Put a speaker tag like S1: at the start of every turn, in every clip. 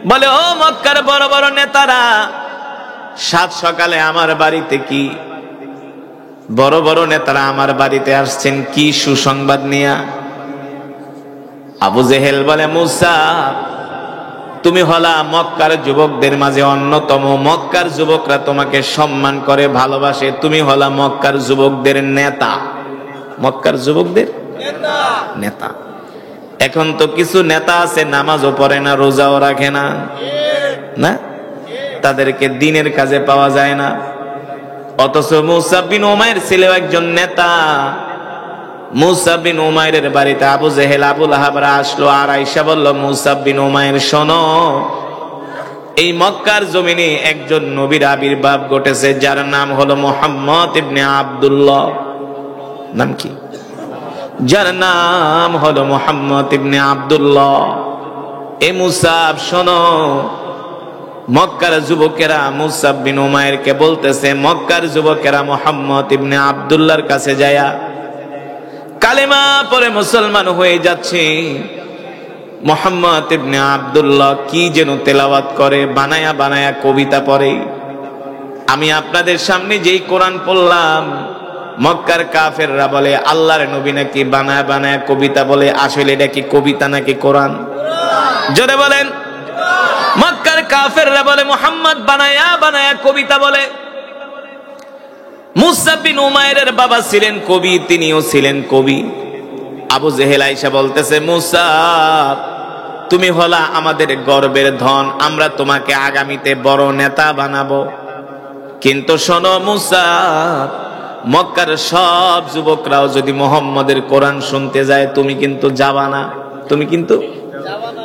S1: বলে, ও মক্কার বড় বড় নেতারা, সাত সকালে আমার বাড়িতে কি বড় বড় নেতারা আমার বাড়িতে আসছেন কি সুসংবাদ নিয়া? আবু জেহেল বলে, মুসা, তুমি হলা মক্কার যুবকদের মাঝে অন্যতম। মক্কার যুবকরা তোমাকে সম্মান করে, ভালোবাসে। তুমি হলা মক্কার যুবকদের নেতা। মক্কার যুবকদের নেতা। এখন তো কিছু নেতা আছে নামাজও পড়ে না, রোজাও রাখে না, না, তাদেরকে দিনের কাজে পাওয়া যায় না। অথচ মুসআব বিন উমাইর ছিল একজন নেতা। মুসআব বিন উমাইরের বাড়িতে আবু জেহেল, আবু লাহাবরা আসলো। আর আয়েশা বলল, মুসআব বিন উমাইর, শোনো, এই মক্কার জমিনে একজন নবীর আবির্ভাব ঘটেছে, যার নাম হলো মুহাম্মদ ইবনে আব্দুল্লাহ। নাম কি? যার নাম হলো মুহাম্মদ ইবনে আব্দুল্লাহ। এ মুসআব, শোনো, মক্কার যুবকেরা মুসআব বিন উমাইরকে বলতেছে, মক্কার যুবকেরা মুহাম্মদ ইবনে আব্দুল্লাহর কাছে যায়া কালেমা পড়ে মুসলমান হয়ে যাচ্ছে। মুহাম্মদ ইবনে আব্দুল্লাহ কি যেন তেলাওয়াত করে, বানায়া বানায়া কবিতা পড়ে। আমি আপনাদের সামনে যেই কোরআন পড়লাম, মক্কার কাফেররা বলে আল্লাহর নবী নাকি বানায়া বানায়া কবিতা বলে। আসলে এটা কি কবিতা নাকি কোরআন? জোরে বলেন। মক্কার কাফেররা বলে মুহাম্মদ বানায়া বানায়া কবিতা বলে। মুসআব বিন উমাইরের বাবা ছিলেন কবি, তিনিও ছিলেন কবি। আবু জেহেল আয়েশা বলতেছে, মুসআব, তুমি হলা আমাদের গর্বের ধন, আমরা তোমাকে আগামীতে বড় নেতা বানাবো। কিন্তু শোনো মুসআব, মক্কার সব যুবকরাও যদি মুহাম্মদের কোরআন শুনতে যায়, তুমি কিন্তু যাবা না। তুমি কিন্তু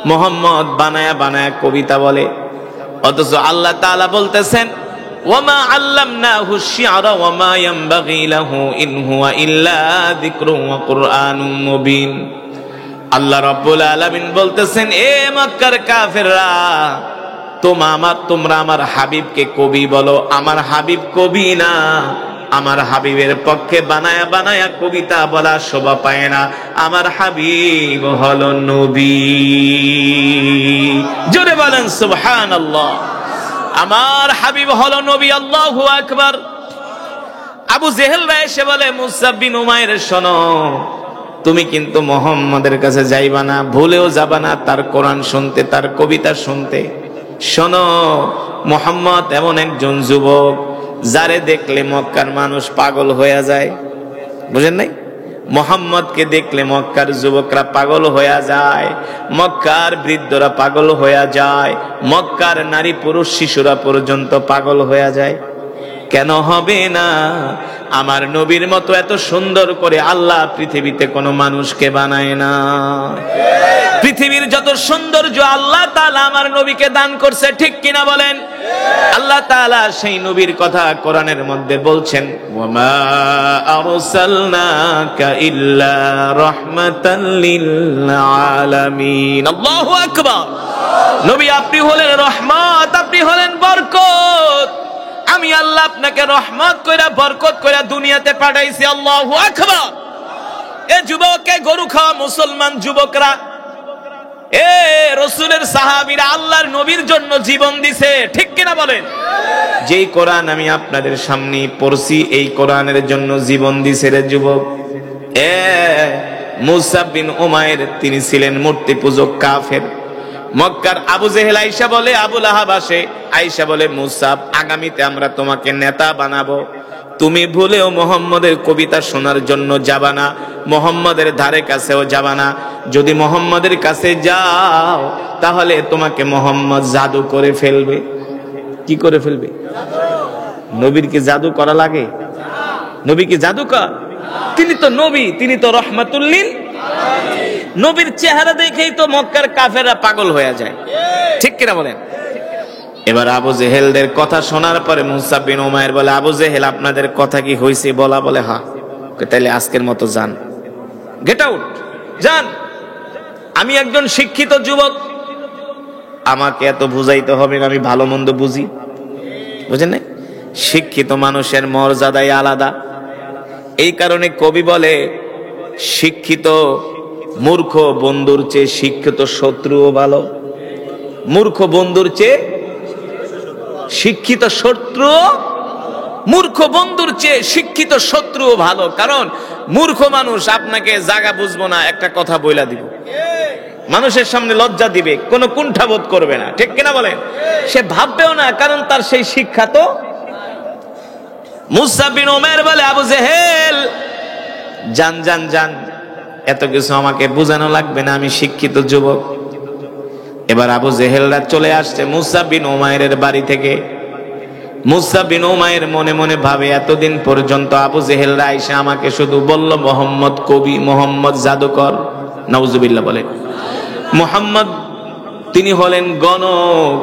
S1: মুহাম্মদ বানায়া বানায়া কবিতা বলে। অথচ আল্লাহ তাআলা বলতেছেন, ওয়ামা আল্লামনাহু শি'রা ওয়ামা ইয়ানবাগি লাহু ইন হুয়া ইল্লা যিকরুন ওয়া কুরআনুম মুবিন। আল্লাহ রাব্বুল আলামিন বলতেছেন, এ মক্কার কাফেররা, তোমরা আমার হাবিবকে কবি বলো। আমার হাবিব কবি না। আমার হাবিবের পক্ষে বানায়া বানায়া কবিতা বলা শোভা পায় না। আমার হাবিব হলো নবী। জোরে বলেন সুবহানাল্লাহ। আমার হাবিব হলো নবী। আল্লাহু আকবার। আবু জেহেল এসে বলে, মুসআব বিন উমাইর, শোনো, তুমি কিন্তু মুহাম্মাদের কাছে যাইবা না, ভুলেও যাবা না তার কোরআন শুনতে, তার কবিতা শুনতে। শোনো, মুহাম্মদ এমন একজন যুবক, যারে দেখলে মক্কার মানুষ পাগল হয়ে যায়। বুঝেন নাই? মুহাম্মদকে দেখলে মক্কার যুবকরা পাগল হয়ে যায়, মক্কার বৃদ্ধরা পাগল হয়ে যায়, মক্কার নারী পুরুষ শিশুরা পর্যন্ত পাগল হয়ে যায়। কেন হবে না? আমার নবীর মতো এত সুন্দর করে আল্লাহ পৃথিবীতে কোনো মানুষকে বানায় না। পৃথিবীর যত সৌন্দর্য আল্লাহ তাআলা আমার নবীকে দান করছে, ঠিক কিনা বলেন? আল্লাহ তাআলা সেই নবীর কথা কোরআনের মধ্যে বলছেন, ওয়ামা আরসালনাকা ইল্লা রাহমাতাল লিল আলামিন। আল্লাহু আকবার। নবী, আপনি হলেন রহমত, আপনি হলেন বরকত। আমি আল্লাহ আপনাকে রহমত কইরা বরকত কইরা দুনিয়াতে পাঠাইছি। আল্লাহু আকবার। এ যুবককে গরু খাওয়া মুসলমান যুবকরা, এ রাসূলের সাহাবীরা আল্লাহর নবীর জন্য জীবন দিছে, ঠিক কিনা বলেন? যেই কোরআন আমি আপনাদের সামনে পড়ছি, এই কোরআনের জন্য জীবন দিছে রে যুবক। মুসআব বিন উমাইর, তিনি ছিলেন মূর্তি পূজক কাফের। মক্কার আবু জেহেল আয়েশা বলে, আবু লাহাব আসে, আয়েশা বলে, মুসআব, আগামীতে আমরা তোমাকে নেতা বানাবো। তুমি ভুলেও মুহাম্মদের কবিতা শোনার জন্য যাবা না, মুহাম্মদের ধারে কাছেও যাবা না। যদি মুহাম্মদের কাছে যাও, তাহলে তোমাকে মুহাম্মদ জাদু করে ফেলবে। কি করে ফেলবে? নবীর কি জাদু করা লাগে? নবী কি জাদুকর? তিনি তো নবী, তিনি তো রহমাতুল লিল আলামিন। নবীর চেহারা দেখেই তো মক্কার কাফেররা পাগল হয়ে যায়, ঠিক কিনা বলেন? এবার আবু জেহেলদের কথা শোনার পরে মুসআব বিন উমাইর বলে, আবু জেহেল, আপনাদের কথা কি হয়েছে? বলে হ্যাঁ। তাহলে আজকের মতো যান, গেট আউট, যান। আমি একজন শিক্ষিত যুবক, আমাকে এত বুঝাইতে হবে না, আমি ভালো মন্দ বুঝি। বুঝেন না? শিক্ষিত মানুষের মর্যাদাই আলাদা। এই কারণে কবি বলে, শিক্ষিত মূর্খ বন্ধুর চেয়ে শিক্ষিত শত্রুও ভালো। মূর্খ বন্ধুর চেয়ে শিক্ষিত শত্রু, মূর্খ বন্ধুর চেয়ে শিক্ষিত শত্রু ভালো। কারণ মূর্খ মানুষ আপনাকে জায়গা বুঝবো না, একটা কথা বইলা দিব, মানুষের সামনে লজ্জা দিবে, কোনো কুণ্ঠাবোধ করবে না, ঠিক কিনা বলেন? সে ভাববেও না, কারণ তার সেই শিক্ষা তো। মুসা বিন উমাইর বলে, আবু জেহেল জান জান জান, এত কিছু আমাকে বোঝানো লাগবে না, আমি শিক্ষিত যুবক। এবার আবু জেহেলরা চলে আসছে মুসা বিন উমাইরের বাড়ি থেকে। মুসা বিন উমাইর মনে মনে ভাবে, এতদিন পর্যন্ত আবু জেহেলরা আইসা আমাকে শুধু বলল মোহাম্মদ কবি, মোহাম্মদ জাদুকর। নাউজুবিল্লাহ বলেন। মোহাম্মদ তিনি হলেন গণক,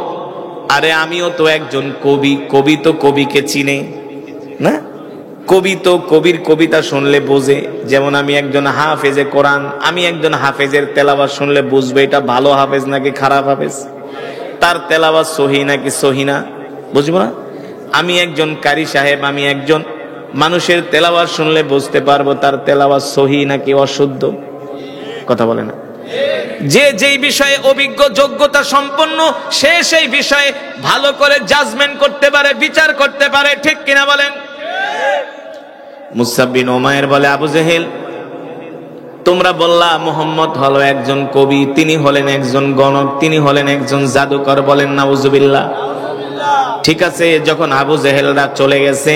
S1: আরে আমিও তো একজন কবি, কবি তো কবিকে চিনে না, কবি তো কবির কবিতা শুনলে বোঝে। যেমন আমি একজন হাফেজে কোরআন, আমি একজন হাফেজের তেলাওয়াত শুনলে বুঝবো এটা ভালো হাফেজ নাকি খারাপ হাফেজ, তার তেলাওয়াত সহি নাকি সহি না, বুঝবো না? আমি একজন কারি সাহেব, আমি একজন মানুষের তেলাওয়াত শুনলে বুঝতে পারবো তার তেলাওয়াত সহি নাকি অশুদ্ধ। কথা বলে না? যে যেই বিষয়ে অভিজ্ঞ যোগ্যতা সম্পন্ন, সে সেই বিষয়ে ভালো করে জাজমেন্ট করতে পারে, বিচার করতে পারে, ঠিক কিনা বলেন? মুসা বিন উমাইর বলে, আবু জেহেল তোমরা বললা মুহাম্মদ হলো একজন কবি, তিনি হলেন একজন গণক, তিনি হলেন একজন জাদুকর, বলেন নাউজুবিল্লাহ। ঠিক আছে, যখন আবু জেহেলরা চলে গেছে,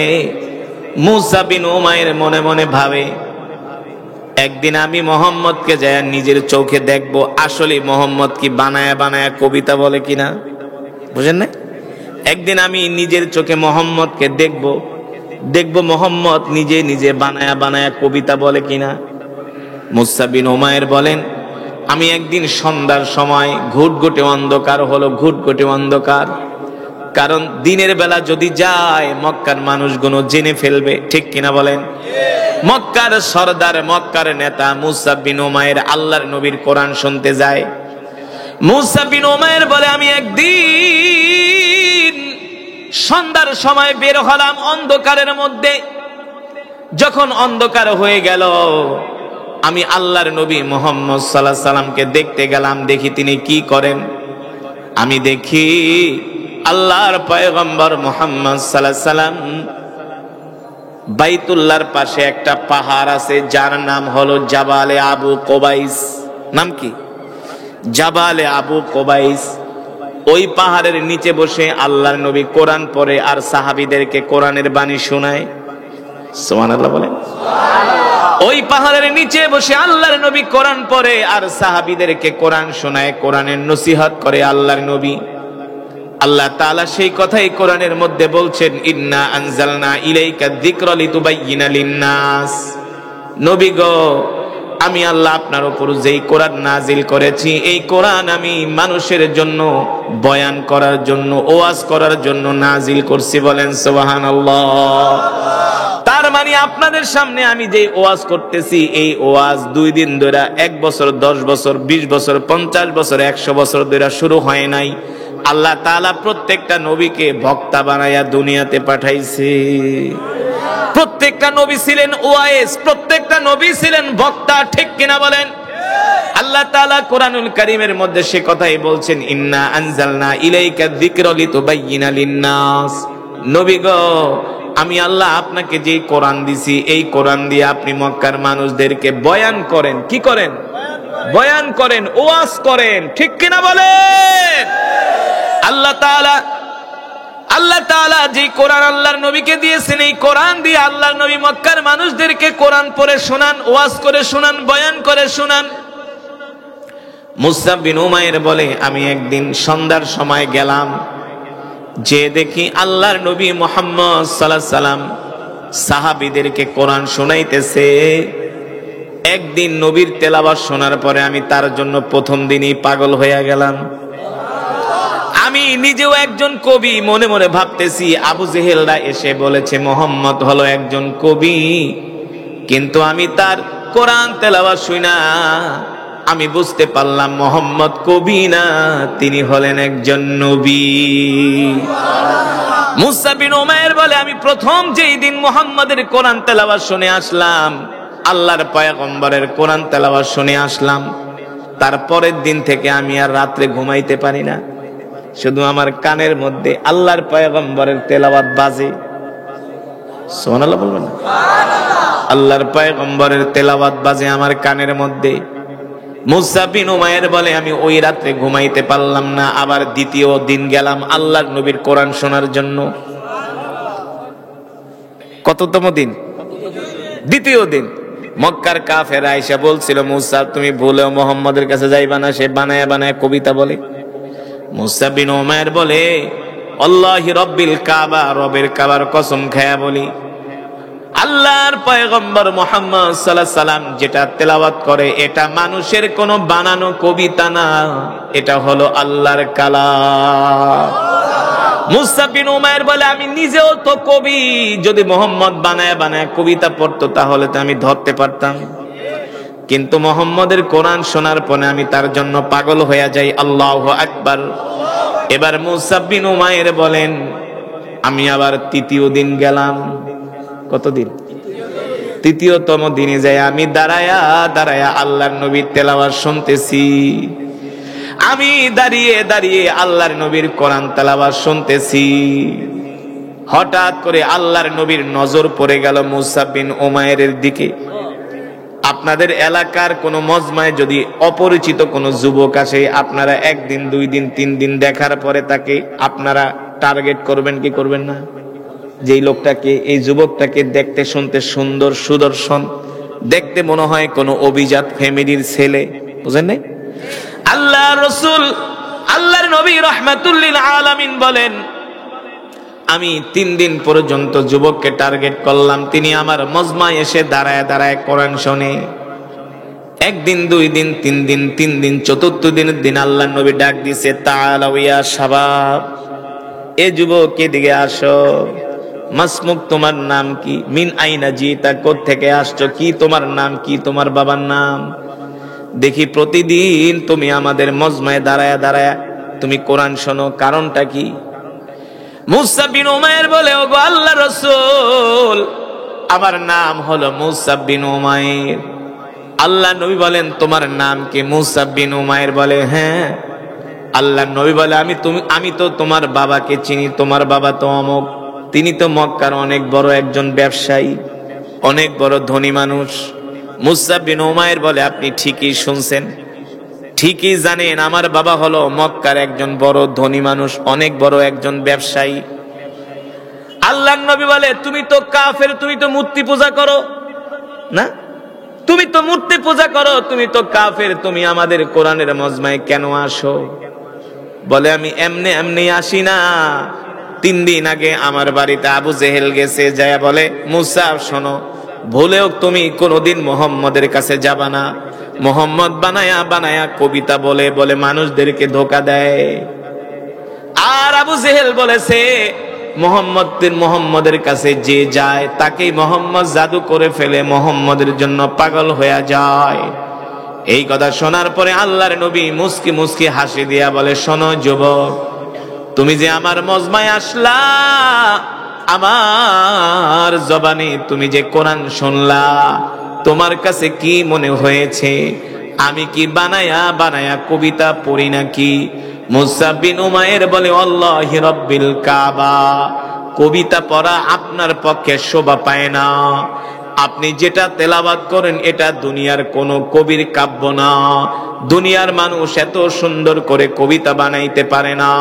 S1: মুসা বিন উমাইর মনে মনে ভাবে, একদিন আমি মোহাম্মদকে যাই নিজের চোখে দেখবো আসলে মোহাম্মদ কি বানায়া বানায়া কবিতা বলে কিনা, বুঝেন না? একদিন আমি নিজের চোখে মোহাম্মদকে দেখবো মোহাম্মদ নিজে নিজে বানায়া বানায়া কবিতা বলে কিনা। মুসা বিন উমাইর বলেন, আমি একদিন সন্ধ্যার সময়, ঘুটঘুটে অন্ধকার হলো, ঘুটঘুটে অন্ধকার, কারণ দিনের বেলা যদি যায় মক্কার মানুষগুলো জেনে ফেলবে, ঠিক কিনা বলেন? মক্কার সরদার, মক্কার নেতা মুসা বিন উমাইর আল্লাহর নবীর কোরআন শুনতে যায়। মুসা বিন উমাইর বলে, আমি একদিন সন্ধ্যার সময় বের হলাম অন্ধকারের মধ্যে, যখন অন্ধকার হয়ে গেল আমি আল্লাহর নবী মুহাম্মদ সাল্লাল্লাহু আলাইহি সাল্লামকে দেখতে গেলাম, দেখি তিনি কি করেন। আমি দেখি আল্লাহর পয়গম্বর মুহাম্মদ সাল্লাল্লাহু আলাইহি সাল্লাম বাইতুল্লাহর পাশে একটা পাহাড় আছে যার নাম হলো জাবালে আবু কোবাইস। নাম কি? জাবালে আবু কোবাইস। ওই পাহাড়ের নিচে বসে আল্লাহর নবী কোরআন পড়ে আর সাহাবীদেরকে কোরআনের বাণী শোনায়। সুবহানাল্লাহ বলেন। ওই পাহাড়ের নিচে বসে আল্লাহর নবী কোরআন পড়ে আর সাহাবীদেরকে কোরআন শোনায়, কোরআনের নসিহত করে আল্লাহর নবী। আল্লাহ তাআলা সেই কথাই কোরআনের মধ্যে বলছেন, ইন্না আনজালনা ইলাইকা যিকরা লিতুবাইয়িনা লিন-নাস। নবী গো, আমি আল্লাহ আপনার উপর যেই কোরআন নাজিল করেছি, এই কোরআন আমি মানুষের জন্য বয়ান করার জন্য, ওয়াজ করার জন্য নাজিল করছি, বলেন সুবহানাল্লাহ। তার মানে আপনাদের সামনে আমি যে ওয়াজ করতেছি, এই ওয়াজ 2 দিন ধরে, 1 বছর, 10 বছর, 20 বছর, 50 বছর, 100 বছর ধরে শুরু হয় নাই। আল্লাহ তাআলা প্রত্যেকটা নবীকে বক্তা বানায়া দুনিয়াতে পাঠাইছে। প্রত্যেকটা নবী ছিলেন ওয়াইজ, প্রত্যেকটা নবী ছিলেন বক্তা, ঠিক কিনা বলেন? আল্লাহ তাআলা কোরআনুল কারীমের মধ্যে সে কথাই বলছেন, ইন্না আনজালনা ইলাইকা যিকরা লিতুবাইয়িনা লিন-নাস। নবী গো, আমি আল্লাহ আপনাকে যে কোরআন দিছি, এই কোরআন দিয়ে আপনি মক্কার মানুষদেরকে বয়ান করেন। কি করেন? বয়ান করেন, ওয়াজ করেন, ঠিক কিনা বলেন? আল্লাহ তাআলা যে কোরআন আল্লাহর নবীকে দিয়েছেন, এই কোরআন দিয়ে আল্লাহর নবী মক্কার মানুষদেরকে কোরআন পড়ে শোনান, ওয়াজ করে শোনান, বয়ান করে শোনান। মুসা বিন উমাইর বলে, আমি একদিন সন্ধ্যার সময় গেলাম, যে দেখি আল্লাহর নবী মুহাম্মদ সাল্লাল্লাহু আলাইহি সাল্লাম সাহাবীদেরকে কোরআন শোনাইতেছে। একদিন নবীর তেলাওয়াত শোনার পরে আমি তার জন্য প্রথম দিনই পাগল হয়ে গেলাম। আমি নিজেও একজন কবি, মনে মনে ভাবতেছি আবু জেহেলরা এসে বলেছে মুহাম্মদ হলো একজন কবি, কিন্তু আমি তার কোরআন তেলাওয়াত শুনা আমি বুঝতে পারলাম মুহাম্মদ কবি না, তিনি হলেন একজন নবী। মুসা বিন উমাইর বলে, আমি প্রথম যেই দিন মুহাম্মাদের কোরআন তেলাওয়াত শুনে আসলাম, আল্লাহর পয়গম্বরের কোরআন তেলাওয়াত শুনে আসলাম, তারপরের দিন থেকে আমি আর রাত্রে ঘুমাইতে পারি না। শুধু আমার কানের মধ্যে আল্লাহর পয়গম্বরের তেলাওয়াত বাজে। সুবহানাল্লাহ বলবেন না? আল্লাহর পয়গম্বরের তেলাওয়াত বাজে আমার কানের মধ্যে। মুসা বিন উমাইর বলে আমি ওই রাতে ঘুমাইতে পারলাম না, আবার দ্বিতীয় দিন গেলাম আল্লাহর নবীর কোরআন শোনার জন্য। কততম দিন? দ্বিতীয় দিন। মক্কার কাফেররা আয়েশা বলছিল, মুসা তুমি ভুলেও মুহাম্মদের কাছে যাইবা না, সে বানায়া বানায়া কবিতা বলে। মুসা বিন উমাইর বলে আল্লাহি রব্বিল কাবা, রবের কাবার কসম খায়া বলি, আল্লাহর পয়গম্বর মুহাম্মদ সাল্লাল্লাহু আলাইহি সাল্লাম যেটা তেলাওয়াত করে এটা মানুষের কোনো বানানো কবিতা না, এটা হলো আল্লাহর কালাম। মুসা বিন উমাইর বলে আমি নিজেও তো কবি, যদি মুহাম্মদ বানায়া বানায়া কবিতা পড়তো তাহলে তো আমি ধরতে পারতাম, কিন্তু মুহাম্মদের কোরআন শোনার পরে আমি তার জন্য পাগল হয়ে যাই। আল্লাহু আকবার। এবার মুসা বিন উমাইর বলেন আমি আবার তৃতীয় দিন গেলাম। কতদিন? তৃতীয়তম দিনে যাই আমি দাঁড়ায়া দাঁড়ায়া আল্লাহর নবীর তেলাওয়াত শুনতেছি। আমি দাঁড়িয়ে দাঁড়িয়ে আল্লাহর নবীর কোরআন তেলাওয়াত শুনতেছি। হঠাৎ করে আল্লাহর নবীর নজর পড়ে গেল মুসা বিন উমাইরের দিকে। আপনাদের এলাকার কোন মজমায় যদি অপরিচিত কোন যুবক আসে, আপনারা একদিন, 2 দিন, 3 দিন দেখার পরে তাকে আপনারা টার্গেট করবেন কি করবেন না? যেই লোকটাকে, এই যুবকটাকে দেখতে শুনতে সুন্দর, সুদর্শন, দেখতে মনে হয় কোন অভিজাত ফ্যামিলির ছেলে, বুঝেন নাই? আল্লাহ রাসূল, আল্লাহর নবী রাহমাতুল লিল আলামিন বলেন আমি 3 দিন পর্যন্ত যুবককে টার্গেট করলাম, তিনি আমার মজমায় এসে দাঁড়ায় দাঁড়ায় কোরআন শোনে। 1 দিন, 2 দিন, 3 দিন, 3 দিন, চতুর্থ দিনের দিন আল্লাহর নবী ডাক দিছে, তাআলা ইয়া শাবাব, এ যুবক এদিকে আসো। মাসমুক, তোমার নাম কি? মিন আইনা জিতা, কোথা থেকে আসছো? কি তোমার নাম কি? তোমার বাবার নাম? দেখি প্রতিদিন তুমি আমাদের মজমায় দাঁড়ায় দাঁড়ায় তুমি কোরআন শোনো, কারণটা কি? মুসা বিন উমাইর বলে ওগো আল্লাহর রাসূল, আমার নাম হলো মুসা বিন উমাইর। আল্লাহ নবী বলেন তোমার নাম কি? মুসা বিন উমাইর বলে হ্যাঁ। আল্লাহ নবী বলে আমি তো তোমার বাবাকে চিনি, তোমার বাবা তো অমুক, তিনি তো মক্কার অনেক বড় একজন ব্যবসায়ী, অনেক বড় ধনী মানুষ। মুসা বিন উমাইর বলে আপনি ঠিকই শুনছেন, ঠিকই জানেন, আমার বাবা হলো মক্কার একজন বড় ধনী মানুষ, অনেক বড় একজন ব্যবসায়ী। আল্লাহর নবী বলে তুমি তো কাফের, তুমি তো মূর্তি পূজা করো না, তুমি তো মূর্তি পূজা করো, তুমি তো কাফের, তুমি আমাদের কোরআনের মজমায় কেন আসো? বলে আমি এমনি এমনি আসি না, 3 দিন আগে আমার বাড়িতে আবু জেহেল গেছে, যায় বলে মুসা শোনো, ভুলেও তুমি কোনোদিন মুহাম্মদের কাছে যাবা না, মুহাম্মদ বানায়া বানায়া কবিতা বলে বলে মানুষদেরকে ধোঁকা দেয়। আর আবু জেহেল বলেছে মুহাম্মদের কাছে যে যায় তাকেই মুহাম্মদ জাদু করে ফেলে, মুহাম্মদের জন্য পাগল হয়ে যায়। এই কথা শোনার পরে আল্লাহর নবী মুস্কি মুস্কি হাসি দিয়া বলে শোনো যুবক, তুমি যে আমার মজমায় আসলা, আমার জবানে তুমি যে কোরআন শুনলা, তোমার কাছে কি মনে হয়েছে আমি কি বানায়া বানায়া কবিতা পড়ি নাকি? মুসা বিন উমাইর বলে আল্লাহি রব্বিল কাবা, কবিতা পড়া আপনার পক্ষে শোভা পায় না, আপনি যেটা তেলাওয়াত করেন এটা দুনিয়ার কোন কবির কাব্য না, দুনিয়ার মানুষ এত সুন্দর করে কবিতা বানাইতে পারে না।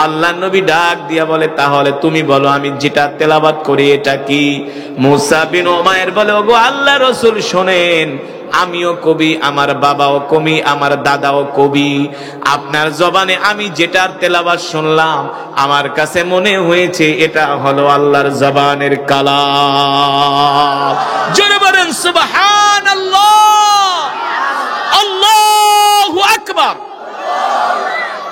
S1: আল্লাহ নবী ডাক দিয়া বলে তাহলে তুমি বলো আমি যেটা তেলাওয়াত করি এটা কি? মুসা বিন উমাইর বলে ওগো আল্লাহ রাসূল শোনেন, আমিও কবি, আমার বাবাও কবি, আমার দাদাও কবি, আপনার জবানে আমি যেটার তেলাওয়াত শুনলাম আমার কাছে মনে হয়েছে এটা হলো আল্লাহর জবানের কালাম। জোরে বলেন সুবহানাল্লাহ, আল্লাহু আকবার।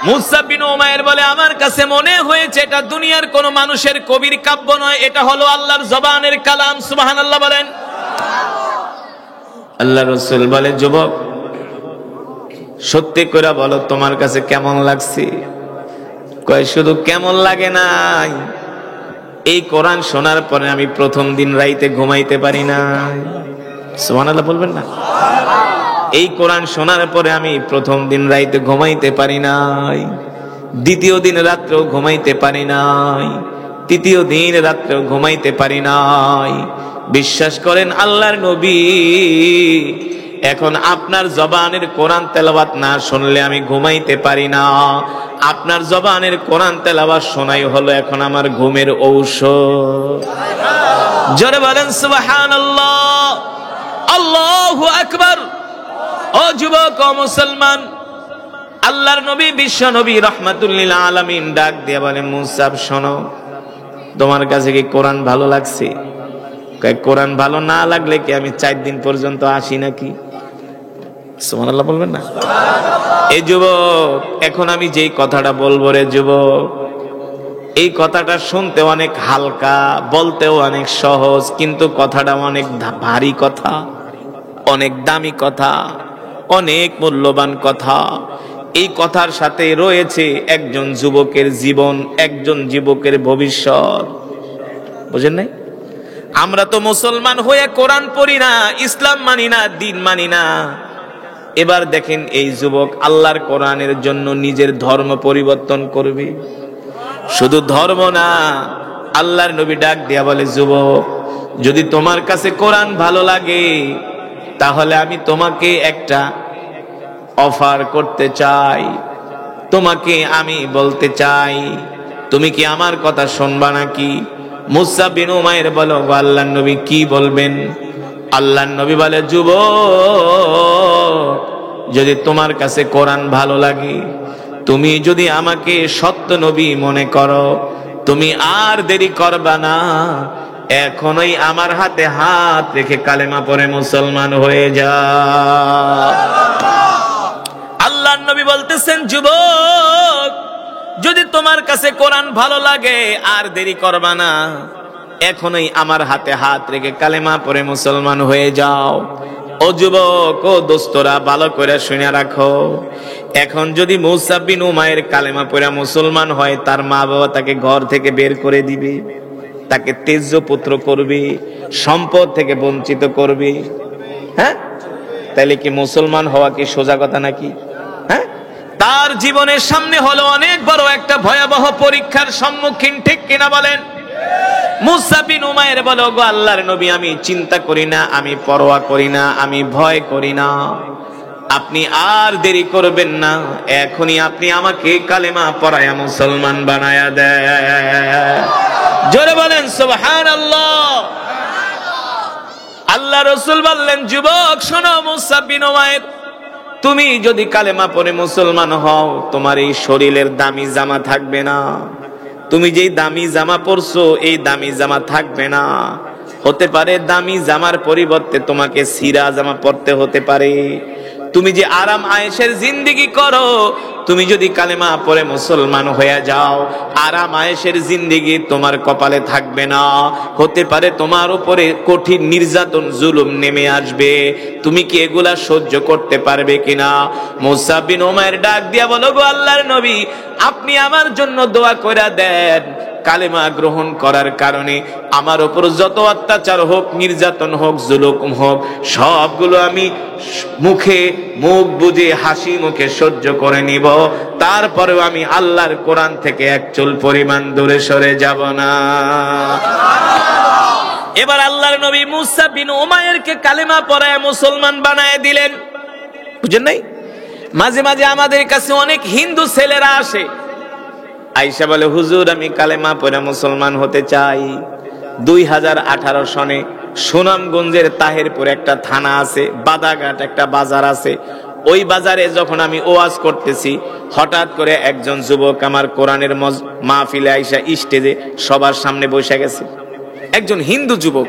S1: মুসা বিন উমাইর বলে আমার কাছে মনে হয়েছে এটা দুনিয়ার কোন মানুষের কবির কাব্য নয়, এটা হলো আল্লাহর জবানের কালাম। সুবহানাল্লাহ বলেন। আল্লাহ রাসূল বলে যুবক সত্যি করে বলো তোমার কাছে কেমন লাগছে? কয় শুধু কেমন লাগে নাই, এই কোরআন শোনার পরে আমি প্রথম দিন রাইতে ঘুমাইতে পারি না। সুবহানাল্লাহ বলবেন না? এই কোরআন শোনার পরে আমি প্রথম দিন রাইতে ঘুমাইতে পারি নাই। দ্বিতীয় দিন রাত্রেও ঘুমাইতে পারি নাই, তৃতীয় দিন রাত্রেও ঘুমাইতে পারি নাই। বিশ্বাস করেন আল্লাহর নবী, এখন আপনার জবানের কোরআন তেলাওয়াত না শুনলে আমি ঘুমাইতে পারি না। আপনার জবানের কোরআন তেলাওয়াত শোনাই হলো এখন আমার ঘুমের ঔষধ। জোরে বলেন সুবহানাল্লাহ, আল্লাহু আকবার। ও যুবক, ও মুসলমান, আল্লাহর নবী বিশ্ব নবী রাহমাতুল লিল আলামিন ডাক দিয়ে বলেন, মুসাব শোনো, তোমার কাছে কি কোরআন ভালো লাগছে? কোরআন ভালো না লাগলে কি আমি 4 দিন পর্যন্ত আসি নাকি? সুবহানাল্লাহ বলবেন না? এই যুবক, এখন আমি যেই কথাটা বলবো রে যুবক, এই কথাটা শুনতে অনেক হালকা, বলতেও অনেক সহজ, কিন্তু কথাটা অনেক ভারী কথা, অনেক দামি কথা, অনেক মূল্যবান কথা। এই কথার সাথে রয়েছে একজন যুবকের জীবন, একজন যুবকের ভবিষ্যৎ। বুঝেন নাই? আমরা তো মুসলমান হয়ে কোরআন পড়ি না, ইসলাম মানি না, দিন মানি না। এবার দেখেন এই যুবক আল্লাহর কোরআনের জন্য নিজের ধর্ম পরিবর্তন করবে। শুধু ধর্ম না, আল্লাহর নবী ডাক দিয়া বলে, যুবক, যদি তোমার কাছে কোরআন ভালো লাগে তাহলে আমি তোমাকে একটা অফার করতে চাই, তোমাকে আমি বলতে চাই, তুমি কি আমার কথা শুনবা নাকি? মুসা বিন উমাইর বলো, আল্লাহর নবী কি বলবেন? আল্লাহর নবী বলে, যুবক, যদি তোমার কাছে কোরআন ভালো লাগে, তুমি যদি আমাকে সত্য নবী মনে করো, তুমি আর দেরি করবা না, এখনই আমার হাতে হাত রেখে কালেমা পড়ে মুসলমান হয়ে যা। আল্লাহর নবী বলতেছেন, যুবক, যদি তোমার কাছে কোরআন ভালো লাগে আর দেরি করবা না, এখনই আমার হাতে হাত রেখে কালেমা পড়ে মুসলমান হয়ে যাও। ও যুবক, ও দোস্তরা, ভালো করে শুনে রাখো, এখন যদি মুসা বিন উমাইর কালেমা পড়ে মুসলমান হয়, তার মা বাবা তাকে ঘর থেকে বের করে দিবে, তাকে তেজ্য পুত্র করবে, সম্পদ থেকে বঞ্চিত করবে। হ্যাঁ, তাইলে কি মুসলমান হওয়া কি সোজা কথা নাকি? হ্যাঁ, তার জীবনের সামনে হলো অনেক বড় একটা ভয়াবহ পরীক্ষার সম্মুখীন, ঠিক কিনা বলেন? মুসা বিন উমাইর বলো, গো আল্লাহর নবী, আমি চিন্তা করি না, আমি পরোয়া করি না, আমি ভয় করি না, আপনি আর দেরি করবেন না, এখনই আপনি আমাকে কালেমা পড়ায়া মুসলমান বানায়া দেন। জোরে বলেন সুবহানাল্লাহ। আল্লাহ রাসূল বললেন, যুবক শোনো, মুসা বিন উমাইর, তুমি যদি কালেমা পড়ে মুসলমান হও, তোমার এই শরীরের দামি জামা থাকবে না, তুমি যেই দামি জামা পরছো এই দামি জামা থাকবে না, হতে পারে দামি জামার পরিবর্তে তোমাকে ছিঁড়া জামা পরতে হতে পারে। তুমি যে আরাম আয়েশের জিন্দেগি করো, তুমি যদি কালেমা পড়ে মুসলমান হয়ে যাও, আরাম আয়েশের জিন্দেগি তোমার কপালে থাকবে না, হতে পারে তোমার উপরে কঠিন নির্যাতন জুলুম নেমে আসবে। তুমি কি এগুলা সহ্য করতে পারবে কিনা? মুসা বিন উমাইর ডাক দিয়া বলো, গো আল্লাহর নবী, আপনি আমার জন্য দোয়া কইরা দেন, কালেমা গ্রহণ করার কারণে আমার উপর যত অত্যাচার হোক, নির্যাতন হোক, জুলুম হোক, সবগুলো আমি মুখে মুখ বুজে হাসি মুখে সহ্য করে নিব, তারপরেও আমি আল্লাহর কোরআন থেকে এক চুল পরিমাণ দূরে সরে যাব না। এবার আল্লাহর নবী মুসা বিন উমাইরকে কালেমা পড়ায় মুসলমান বানায় দিলেন। বুঝেন নাই? মাঝে মাঝে আমাদের কাছে অনেক হিন্দু ছেলেরা আসে, আয়েশা বলে, হুজুর, আমি কালেমা পড়ে মুসলমান হতে চাই। 2018 সনে সুনামগঞ্জের তাহেরপুর একটা থানা আছে, বাদাঘাট একটা বাজার আছে, ওই বাজারে যখন আমি ওয়াজ করতেছি, হঠাৎ করে একজন যুবক আমার কোরআনের মাহফিলে আইসা স্টেজে সবার সামনে বসে গেছে। একজন হিন্দু যুবক,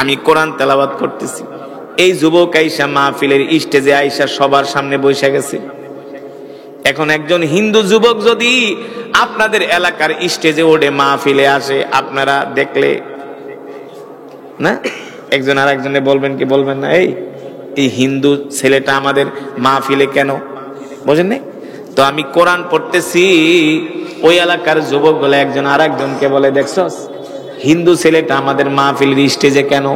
S1: আমি কোরআন তেলাওয়াত করতেছি, এই যুবক আইসা মাহফিলের স্টেজে আইসা সবার সামনে বসে গেছে। এখন একজন হিন্দু যুবক যদি আপনাদের এলাকার স্টেজে ওঠে, মাহফিলে আসে, আপনারা দেখলে না একজন আর একজনে বলবেন কি বলবেন না, এই হিন্দু ছেলেটা আমাদের মাহফিলে কেন? বুঝেন না? তো আমি কোরআন পড়তেছি, ওই এলাকার যুবক বলে একজন আর একজনকে বলে, দেখছস হিন্দু ছেলেটা আমাদের মাহফিলের স্টেজে কেন?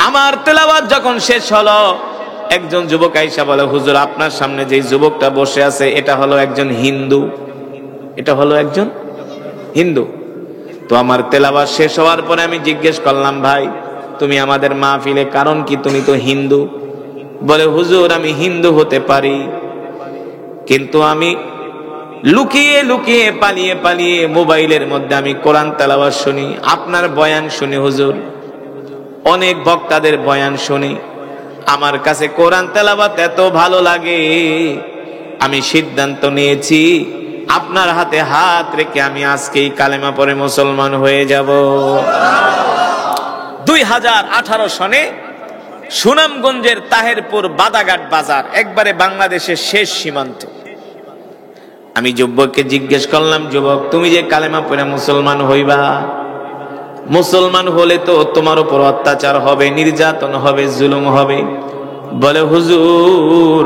S1: আমার তেলাওয়াত যখন শেষ হলো, একজন যুবক আইসা বলে, হুজুর আপনার সামনে যে যুবকটা বসে আছে এটা হলো একজন হিন্দু, এটা হলো একজন হিন্দু। তো আমার তেলাওয়াত শেষ হওয়ার পরে আমি জিজ্ঞেস করলাম, ভাই তুমি আমাদের মাহফিলে কারণ কি, তুমি তো হিন্দু? বলে, হুজুর আমি হিন্দু হতে পারি, কিন্তু আমি লুকিয়ে লুকিয়ে পালিয়ে পালিয়ে মোবাইলের মধ্যে আমি কোরআন তেলাওয়াত শুনি, আপনার বয়ান শুনি হুজুর, অনেক বক্তাদের বয়ান শুনি, আমার কাছে কোরআন তেলাওয়াত এত ভালো লাগে, আমি সিদ্ধান্ত নিয়েছি আপনার হাতে হাত রেখে আমি আজকেই কালেমা পড়ে মুসলমান হয়ে যাব। 2018 সনে সুনামগঞ্জের তাহেরপুর বাদাঘাট বাজার, একবারে বাংলাদেশের শেষ সীমান্ত। আমি যুবককে জিজ্ঞেস করলাম, যুবক তুমি যে কালেমা পড়ে মুসলমান হইবা, মুসলমান হলে তো তোমার উপর অত্যাচার হবে, নির্যাতন হবে, জুলুম হবে। বলে, হুজুর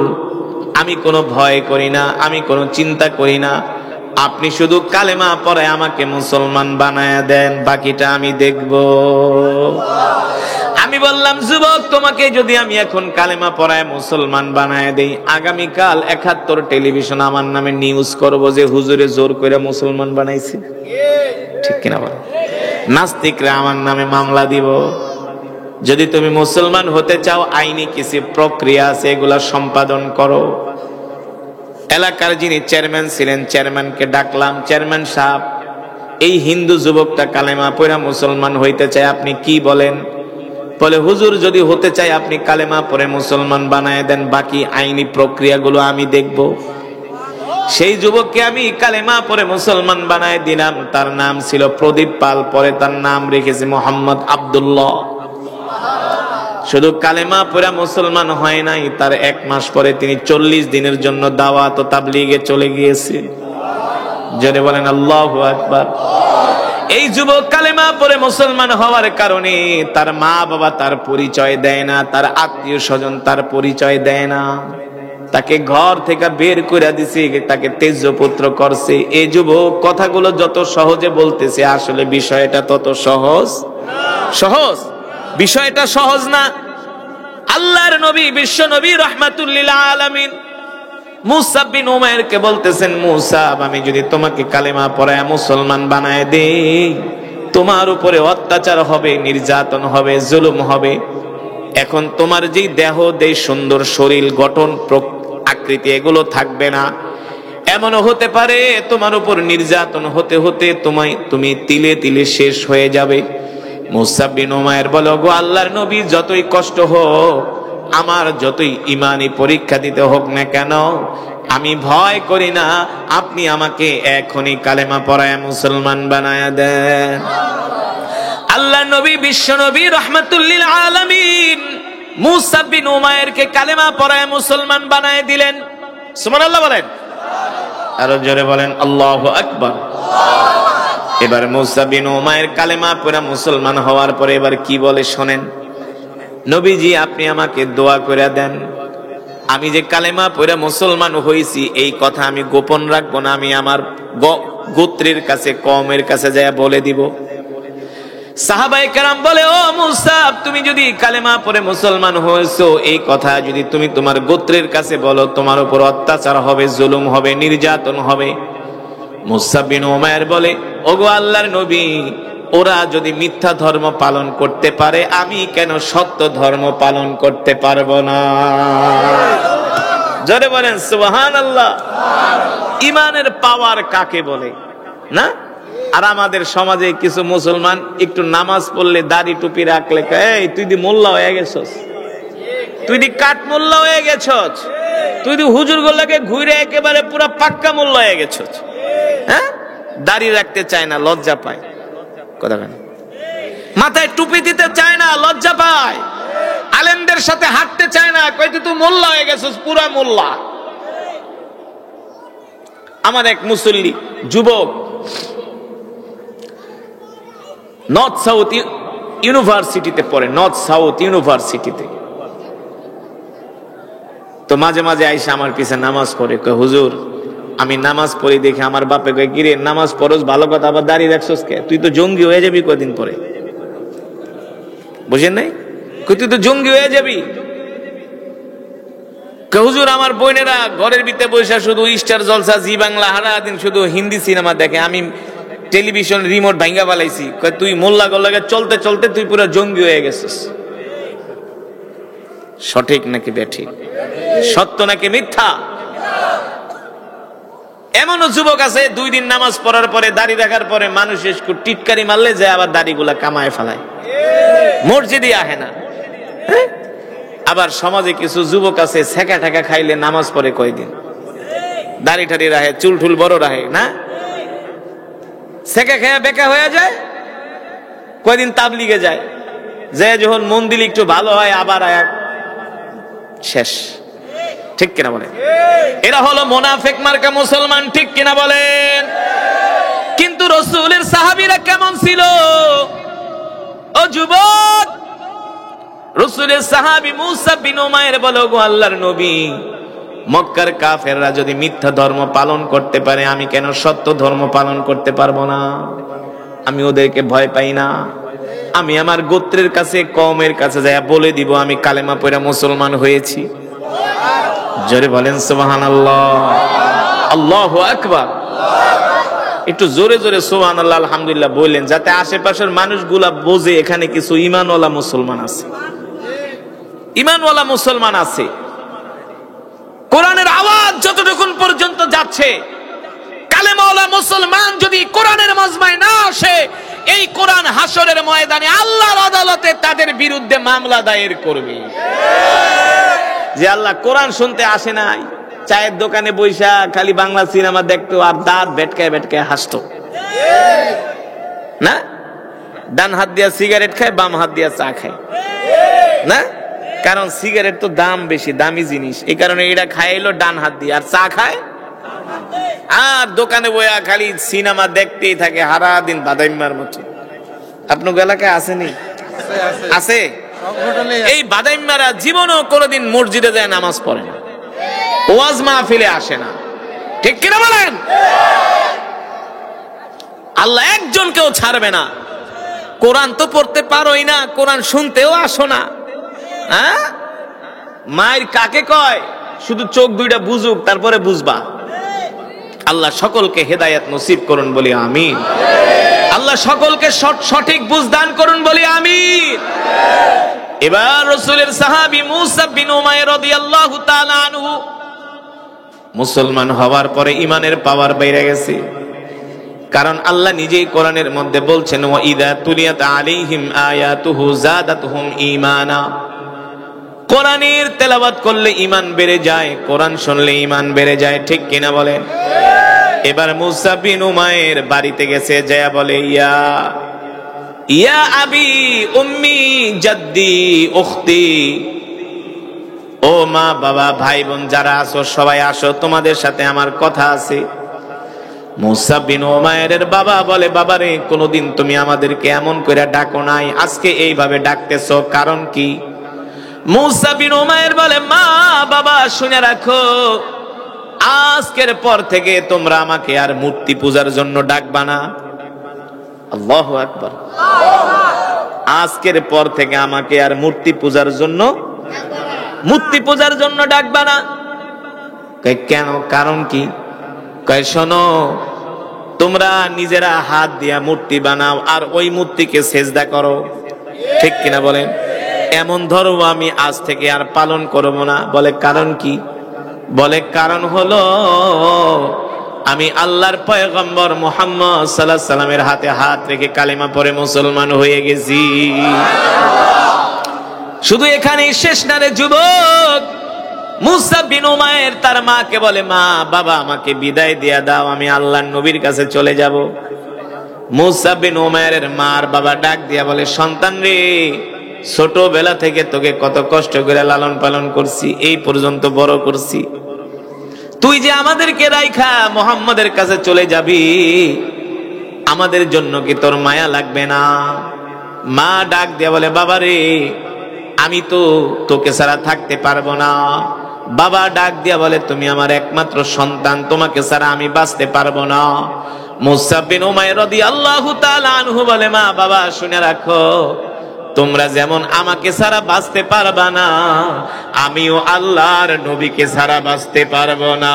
S1: আমি কোনো ভয় করি না, আমি কোনো চিন্তা করি না, আপনি শুধু কালেমা পড়ে আমাকে মুসলমান বানায়া দেন, বাকিটা আমি দেখব। আমি বললাম, যুবক তোমাকে যদি আমি এখন কালেমা পড়ায় মুসলমান বানায় দেই, আগামীকাল 71 টেলিভিশন আমার নামে নিউজ করব যে হুজুরে জোর করে মুসলমান বানাইছে, ঠিক কিনা বল? নাস্তিকরা আমার নামে মামলা দিব। যদি তুমি মুসলমান হতে চাও, আইনি কিছু প্রক্রিয়া আছে, এগুলা সম্পাদন করো। এলাকার যিনি চেয়ারম্যান ছিলেন, চেয়ারম্যানকে ডাকলাম, চেয়ারম্যান সাহেব এই হিন্দু যুবকটা কালেমা পড়া মুসলমান হইতে চায়, আপনি কি বলেন? বলে, হুজুর যদি হতে চাই আপনি কালেমা পড়ে মুসলমান বানায় দেন, বাকি আইনি প্রক্রিয়াগুলো আমি দেখব। সেই যুবককে আমি কালেমা পড়ে মুসলমান বানায় দিলাম। তার নাম ছিল প্রদীপ পাল, পরে তার নাম রেখেছে মোহাম্মদ আব্দুল্লাহ। শুধু কালেমা পড়া মুসলমান হয় নাই, তার 1 মাস পরে তিনি 40 দিনের জন্য দাওয়াত ও তাবলীগে চলে গিয়েছে। জোরে বলেন আল্লাহু আকবার। এই যুবক কালেমা পড়ে মুসলমান হওয়ার কারণে তার মা বাবা তার পরিচয় দেয় না, তার আত্মীয় স্বজন তার পরিচয় দেয় না, তাকে ঘর থেকে বের করে দিছে, তাকে তেজপুত্র করছে। এই যুবক কথাগুলো যত সহজে বলতেছে, আসলে বিষয়টা তত সহজ বিষয়টা সহজ না। আল্লাহর নবী, বিশ্ব নবী রাহমাতুল লিল আলামিন মুসা বিন উমাইরকে বলতেছেন, মুসা আমি যদি তোমাকে কালেমা পড়ায় মুসলমান বানায় দেই, তোমার উপরে অত্যাচার হবে, নির্যাতন হবে, জুলুম হবে। এখন তোমার যে দেহ, সুন্দর শরীর গঠন, আকৃতি, এগুলো থাকবে না। এমনও হতে পারে তোমার উপর নির্যাতন হতে হতে তুমি তিলে তিলে শেষ হয়ে যাবে। মুসা বিন উমাইর বলে, গো আল্লাহর নবী, যতই কষ্ট হোক, আমার যতই ইমানি পরীক্ষা দিতে হোক না কেন, আমি ভয় করি না, আপনি আমাকে এখনই কালেমা পড়ায় মুসলমান বানায়া দেন। আল্লাহ নবী, বিশ্ব নবী রাহমাতুল লিল আলামিন মুসা বিন উমাইরকে কালেমা পড়ায় মুসলমান বানায় দিলেন। সুবহানাল্লাহ বলেন, আরো জোরে বলেন আল্লাহু আকবার। এবার মুসা বিন উমাইর কালেমা পড়া মুসলমান হওয়ার পরে এবার কি বলে শোনেন। নবীজি আপনি আমাকে দোয়া করে দেন, আমি যে কালেমা পড়ে মুসলমান হয়েছি এই কথা আমি গোপন রাখবো না, আমি আমার গোত্রের কাছে, কওমের কাছে যায় বলে দিব। সাহাবায়ে কেরাম বলে, ও মুসা, তুমি যদি কালেমা পড়ে মুসলমান হয়েছো, এই কথা যদি তুমি তোমার গোত্রের কাছে বলো, তোমার উপর অত্যাচার হবে, জুলুম হবে, নির্যাতন হবে। মুসা বিন উমাইর বলে, ওগো আল্লাহর নবী, ওরা যদি মিথ্যা ধর্ম পালন করতে পারে, আমি কেন সত্য ধর্ম পালন করতে পারবো না? জোরে বলেন সুবহানাল্লাহ। ইমানের পাওয়ার কাকে বলে না? আর আমাদের সমাজে কিছু মুসলমান একটু নামাজ পড়লে, দাড়ি টুপি রাখলে, এই তুই দি মোল্লা হয়ে গেছস, তুই দি কাঠ মোল্লা হয়ে গেছস, তুই দি হুজুর গোল্লাকে ঘুরে একেবারে পুরা পাক্কা মোল্লা হয়ে গেছস। হ্যাঁ, দাড়ি রাখতে চায় না, লজ্জা পায়। কথা কেন? মাথায় টুপি দিতে চায় না, লজ্জা পায়। আলেমদের সাথে হাঁটতে চায় না, কই তুই মোল্লা হয়ে গেছস, পুরা মোল্লা। আমার এক মুসল্লি যুবক নর্থ সাউথ ইউনিভার্সিটিতে পড়ে, নর্থ সাউথ ইউনিভার্সিটিতে। তো মাঝে মাঝে আইসা আমার পিছে নামাজ পড়ে, কয় হুজুর আমি নামাজ পড়ি দেখে আমার বাপে কয়, কিরে নামাজ পড়স ভালো কথা, আবার দাঁড়িয়ে রাখছস কে? তুই তো জঙ্গি হয়ে যাবি কদিন পরে। বুঝেন নাই? তুই তো জঙ্গি হয়ে যাবি। হুজুর আমার বোনেরা ঘরের ভিতরে বসে শুধু স্টার জলসা, জি বাংলা, সারাদিন শুধু হিন্দি সিনেমা দেখে, আমি টেলিভিশন রিমোট ভাঙ্গা পালাইছি। তুই মোল্লা গল্লাকে চলতে চলতে তুই পুরো জঙ্গি হয়ে গেছিস। সঠিক নাকি বেঠিক? সত্য নাকি মিথ্যা? এমনও যুবক আছে 2 দিন নামাজ পড়ার পরে, দাড়ি রাখার পরে মানুষ টিটকারি মারলে যায় আবার দাড়িগুলা কামায় ফেলায়, মসজিদে আহে না। আবার সমাজে কিছু যুবক আছে ছেঁকা ঠেকা খাইলে নামাজ পড়ে কয়দিন, দাড়ি ঠাড়ি রাখে, চুল ঠুল বড় রাখে না, ছেঁকা খেয়ে বেকা হয়ে যায়, কয়দিন তাবলিগে যায়, যে যখন মন দিল একটু ভালো হয় আবার আয়াত শেষ। ঠিক কিনা বলেন? এরা হলো মুনাফিক মার্কা মুসলমান। ঠিক কিনা বলেন? কিন্তু রাসূলের সাহাবীরা কেমন ছিল? ও যুবক, রাসূলের সাহাবী মুসা বিন উমাইর বলো, গো আল্লাহর নবী, মক্কার কাফেররা যদি মিথ্যা ধর্ম পালন করতে পারে, আমি কেন সত্য ধর্ম পালন করতে পারবো না? আমি ওদেরকে ভয় পাই না। আমি আমার গোত্রের কাছে, কওমের কাছে যায় বলে দিব আমি কালেমা পড়ে মুসলমান হয়েছি। জোরে বলেন সুবহানাল্লাহ, আল্লাহু আকবার। একটু জোরে জোরে সুবহানাল্লাহ আলহামদুলিল্লাহ বললেন, যাতে আশেপাশের মানুষগুলা বোঝে এখানে কিছু ঈমানওয়ালা মুসলমান আছে, ঈমানওয়ালা মুসলমান আছে। কোরআনের আওয়াজ যতটুকুন পর্যন্ত যাচ্ছে, কালেমাওয়ালা মুসলমান যদি কোরআনের মজমায় না আসে, এই কোরআন হাসরের ময়দানে আল্লাহর আদালতে তাদের বিরুদ্ধে মামলা দায়ের করবে। যে আল্লাহ কোরআন শুনতে আসে নাই, চায়ের দোকানে বৈশা খালি বাংলা সিনেমা দেখতো আর দাঁত বেটকায় বেটকায় হাসতো না, ডান হাত দিয়া সিগারেট খায়, বাম হাত দিয়া চা খায় না, কারণ সিগারেট তো দাম বেশি, দামি জিনিস, এই কারণে এটা খাইলো ডান হাত দিয়ে, আর চা খায়, আর দোকানে বইয়া খালি সিনেমা দেখতেই থাকে সারা দিন বাদাইম্মার মতো। আপনার এলাকায় আসেনি? আছে। এই বাদাইম্মারা জীবনও কোনোদিন মসজিদে যায় নামাজ পড়ে না, ওয়াজ মাহফিলে আসে না। ঠিক কিনা বলেন? আল্লাহ একজনকেও ছাড়বে না। কোরআন তো পড়তে পারোই না, কোরআন শুনতেও আসো না। হ্যাঁ, মায়ের কাকে কয়? শুধু চোখ দুইটা বুঝুক, তারপরে বুঝবা। আল্লাহ সকলকে হেদায়েত নসিব করুন বলি আমিন। আল্লাহ সকলকে সঠিক বুঝ দান করুন বলি আমিন। এবার রাসূলের সাহাবী মুসা বিন উমাইর রাদিয়াল্লাহু তাআলা আনহু মুসলমান হওয়ার পরে ঈমানের পাওয়ার বেড়ে গেছে, কারণ আল্লাহ নিজেই কোরআনের মধ্যে বলছেন, ওয়া ইযা তুলিয়াত আলাইহিম আয়াতুহু যাদাতুহুম ঈমানা। কোরআনের তেলাওয়াত করলে ঈমান বেড়ে যায়, কোরআন শুনলে ঈমান বেড়ে যায়। ঠিক কিনা বলেন? এবার মুসা বিন উমাইর বাড়িতে গেছে, যায় বলে, ইয়া আবি উম্মি জাদ্দি উখতি, ও মা বাবা ভাই বোন যারা আছো সবাই আসো, তোমাদের সাথে আমার কথা আছে। মুসা বিন উমাইরের বাবা বলে, বাবা রে, কোনদিন তুমি আমাদেরকে এমন করে ডাকো নাই, আজকে এইভাবে ডাকতেছো, কারণ কি? মুসা বিন উমাইর বলে, মা বাবা শুনে রাখো, আজকের পর থেকে তোমরা আমাকে আর মূর্তি পূজার জন্য ডাকবা না। আল্লাহু আকবার। আজকের পর থেকে আমাকে আর মূর্তি পূজার জন্য ডাকবা না। কেন? কারণ কি? কয়, শোনো, তোমরা নিজেরা হাত দিয়া মূর্তি বানাও আর ওই মূর্তিকে সেজদা করো। ঠিক কিনা বলেন? এমন ধর্ম আমি আজ থেকে আর পালন করব না। বলে, কারণ কি? বলে, কারণ হলো আমি আল্লাহর পয়গম্বর মুহাম্মদ সাল্লাল্লাহু আলাইহি সাল্লামের হাতে হাত রেখে কালেমা পড়ে মুসলমান হয়ে গেছি। শুধু এখানেই শেষ না রে যুবক। মুসা বিন উমাইর তার মাকে বলে, মা বাবা আমাকে বিদায় দিয়া দাও, আমি আল্লাহর নবীর কাছে চলে যাব। মুসা বিন উমাইরের মার বাবা ডাক দিয়া বলে, সন্তান রে, ছোটবেলা থেকে তোকে কত কষ্ট করে লালন পালন করছি, এই পর্যন্ত বড় করছি, তুই যে আমাদেরকে রাইখা মুহাম্মাদের কাছে চলে যাবি, আমাদের জন্য কি তোর মায়া লাগবে না? মা ডাক দিয়া বলে, বাবা রে, আমি তো তোকে ছাড়া থাকতে পারবো না। বাবা ডাক দিয়া বলে, তুমি আমার একমাত্র সন্তান, তোমাকে ছাড়া আমি বাঁচতে পারবো না। মুসা বিন উমাইর রাদিয়াল্লাহু তাআলা আনহু বলে, মা বাবা শুনে রাখো, তোমরা যেমন আমাকে ছাড়া বাঁচতে পারবা না, আমিও আল্লাহর নবীকে ছাড়া বাঁচতে পারবো না।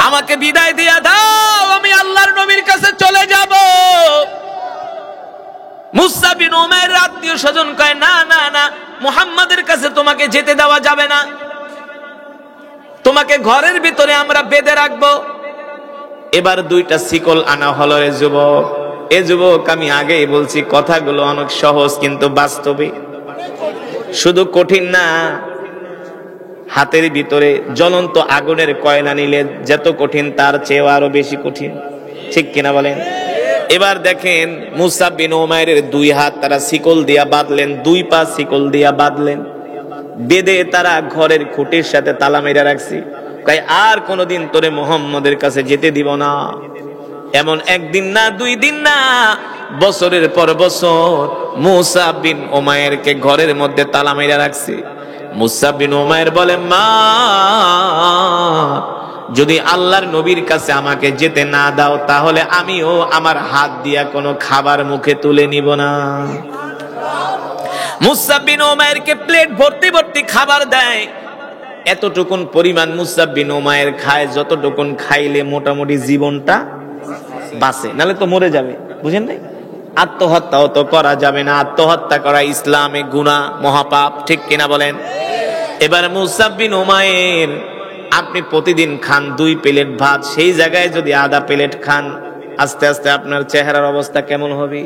S1: আমাকে বিদায় দিয়া দাও, আমি আল্লাহর নবীর কাছে চলে যাব। মুসা বিন উমাইর আত্মীয় স্বজন কয়, না না না, মুহাম্মাদের কাছে তোমাকে যেতে দেওয়া যাবে না, তোমাকে ঘরের ভিতরে আমরা বেঁধে রাখবো। এবার দুইটা শিকল আনা হলো। এ যুবক, আমি আগেই বলছি কথাগুলো অনেক সহজ, কিন্তু বাস্তবে শুধু কঠিন না। হাতের ভিতরে জ্বলন্ত আগুনের কয়লা নিলে যত কঠিন, তার চেয়েও আরো বেশি কঠিন, ঠিক কিনা বলেন? এবার দেখেন, মুসা বিন উমাইরের দুই হাত তারা শিকল দিয়া বাঁধলেন, দুই পা শিকল দিয়া বাঁধলেন, বেঁধে তারা ঘরের খুঁটির সাথে তালা মেরে রাখছি। তাই আর কোনদিন তোরে মুহাম্মদের কাছে যেতে দিব না। এমন একদিন না, দুই দিন না, বছরের পর বছর মুসা বিন উমাইরকে ঘরের মধ্যে তালা মেরে রাখছি। মুসা বিন উমাইর বলে, মা, যদি আল্লাহর নবীর কাছে আমাকে যেতে না দাও, তাহলে আমিও আমার হাত দিয়া কোনো খাবার মুখে তুলে নিব না। মুসা বিন উমাইরকে প্লেট ভর্তি ভর্তি খাবার দেয়। এতটুকুন পরিমাণ মুসা বিন উমাইর খায়, যতটুকুন খাইলে মোটামুটি জীবনটা বাঁচে, নালে তো মরে যাবে, বুঝেন নাই? আত্মহত্যাও তো করা যাবে না, আত্মহত্যা করা ইসলামে গুনাহ, মহাপাপ, ঠিক কিনা বলেন? এবার মুসা বিন উমাইর, আপনি প্রতিদিন খান 2 প্লেট ভাত, সেই জায়গায় যদি আধা প্লেট খান, আস্তে আস্তে আপনার চেহারার অবস্থা কেমন হবে?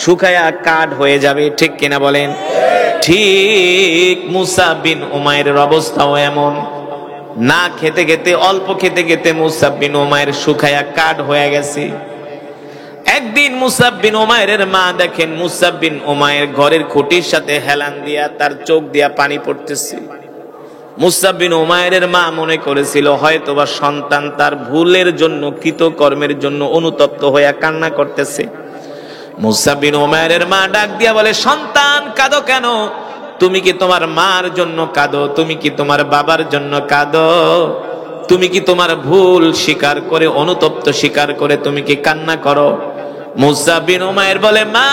S1: শুকায়া কাঠ হয়ে যাবে, ঠিক কিনা বলেন? ঠিক মুসা বিন উমাইরের অবস্থাও এমন। না খেতে খেতে, অল্প খেতে খেতে মুসা বিন উমাইর শুকায়া কাঠ হয়ে গেছে। একদিন মুসা বিন উমাইরের মা দেখেন মুসা বিন উমাইর ঘরের খুঁটির সাথে হেলান দিয়া তার চোখ দিয়া পানি পড়তেছে। মুসা বিন উমাইরের মা মনে করেছিল হয়তোবা সন্তান তার ভুলের জন্য, কৃতকর্মের জন্য অনুতপ্ত হয়ে কান্না করতেছে। মুসা বিন উমাইরের মা ডাক দিয়া বলে, সন্তান কাঁদো কেন? তুমি কি তোমার মার জন্য কাঁদো? তুমি কি তোমার বাবার জন্য কাঁদো? তুমি কি তোমার ভুল স্বীকার করে, অনুতপ্ত স্বীকার করে তুমি কি কান্না করো? মুসা বিন উমাইর বলে, মা,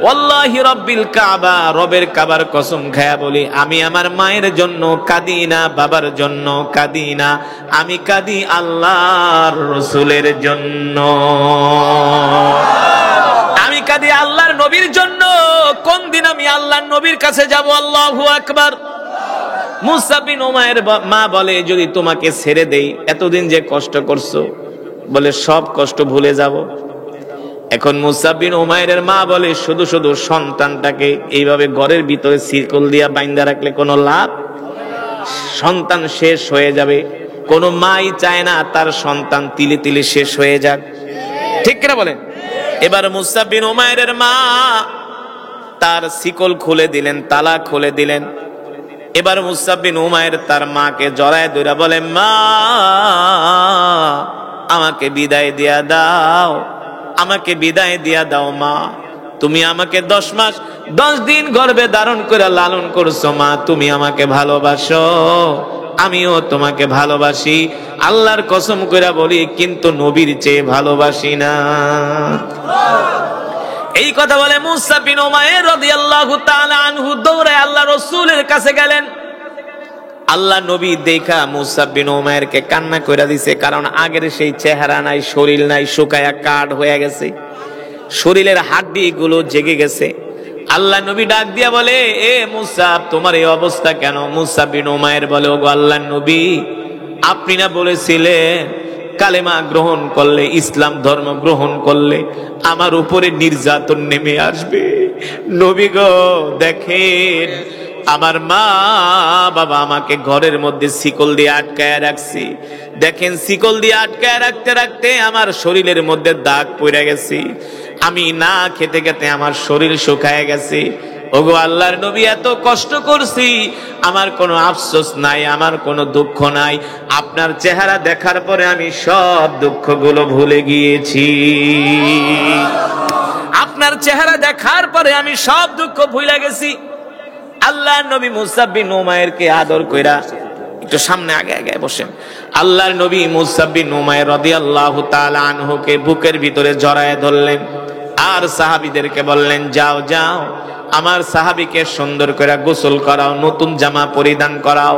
S1: ওয়াল্লাহি রাব্বিল কাবা, রবের কাবার কসম খায়া বলি, আমি আমার মায়ের জন্য কাঁদি না, বাবার জন্য কাঁদি না, আমি কাঁদি আল্লাহর রাসূলের জন্য, আমি কাঁদি আল্লাহর নবীর জন্য। কোন দিন আমি আল্লাহর নবীর কাছে যাব? আল্লাহু আকবার। মুসা বিন উমাইর মা বলে, যদি তোমাকে ছেড়ে দেই, এতদিন যে কষ্ট করছো, বলে সব কষ্ট ভুলে যাব। এখন মুসা বিন উমাইরের মা বলে, শুধু শুধু সন্তানটাকে এইভাবে ঘরের ভিতরে শিকল দিয়া বাইন্ধা রাখলে কোনো লাভ? সন্তান শেষ হয়ে যাবে। কোনো মাই চায় না তার সন্তান তিলে তিলে শেষ হয়ে যাক, ঠিক কিনা বলেন? এবার মুসা বিন উমাইরের মা তার শিকল খুলে দিলেন, তালা খুলে দিলেন। এবার মুসা বিন উমাইর তার মাকে জড়ায় ধরে বলে, মা, আমাকে বিদায় দিয়া দাও, আমাকে বিদায় দিয়া দাও মা। তুমি আমাকে 10 মাস 10 দিন গর্ভে ধারণ করে লালন করছো মা, তুমি আমাকে ভালোবাসো, আমিও তোমাকে ভালোবাসি, আল্লাহর কসম করে বলি, কিন্তু নবীর চেয়ে ভালোবাসি না। এই কথা বলে মুসা বিন উমাইর রাদিয়াল্লাহু তাআলা আনহু দৌড়ে আল্লাহ রাসূলের কাছে গেলেন। আল্লাহ নবী দেখা মুসা বিন উমাইরকে কান্না কইরা দিছে, কারণ আগের সেই চেহারা নাই, শরীর নাই, শুকায়া কাঠ হয়ে গেছে, শরীরের হাড্ডি গুলো জেগে গেছে। আল্লাহ নবী ডাক দিয়া বলে, এ মুসা, তোমার এই অবস্থা কেন? মুসা বিন উমাইর বলে, ওগো আল্লাহর নবী, আপনি না বলেছিলেন কালেমা গ্রহণ করলে, ইসলাম ধর্ম গ্রহণ করলে আমার উপরে নির্যাতন নেমে আসবে। নবী গো, দেখেন আমার মা বাবা আমাকে ঘরের মধ্যে শিকল দিয়ে আটকায় রাখছি, দেখেন শিকল দিয়ে আটকায় রাখতে রাখতে আমার শরীরের মধ্যে দাগ পড়ে গেছে, আমি না খেতে খেতে আমার শরীর শুকায় গেছে। ওগো আল্লাহর নবী, এত কষ্ট করছি, আমার কোনো আফসোস নাই, আমার কোনো দুঃখ নাই, আপনার চেহারা দেখার পরে আমি সব দুঃখগুলো ভুলে গিয়েছি, আপনার চেহারা দেখার পরে আমি সব দুঃখ ভুলে গেছি। আল্লাহর নবী মুসা বিন উমাইরকে আদর কইরা, একটু সামনে আগে আগে বসেন, আল্লাহর নবী মুসা বিন উমাইর রাদিয়াল্লাহু তাআলা আনহুকে বুকের ভিতরে জড়ায় ধরলেন, আর সাহাবীদেরকে বললেন, যাও যাও, আমার সাহাবীকে সুন্দর করে গোসল করাও, নতুন জামা পরিধান করাও।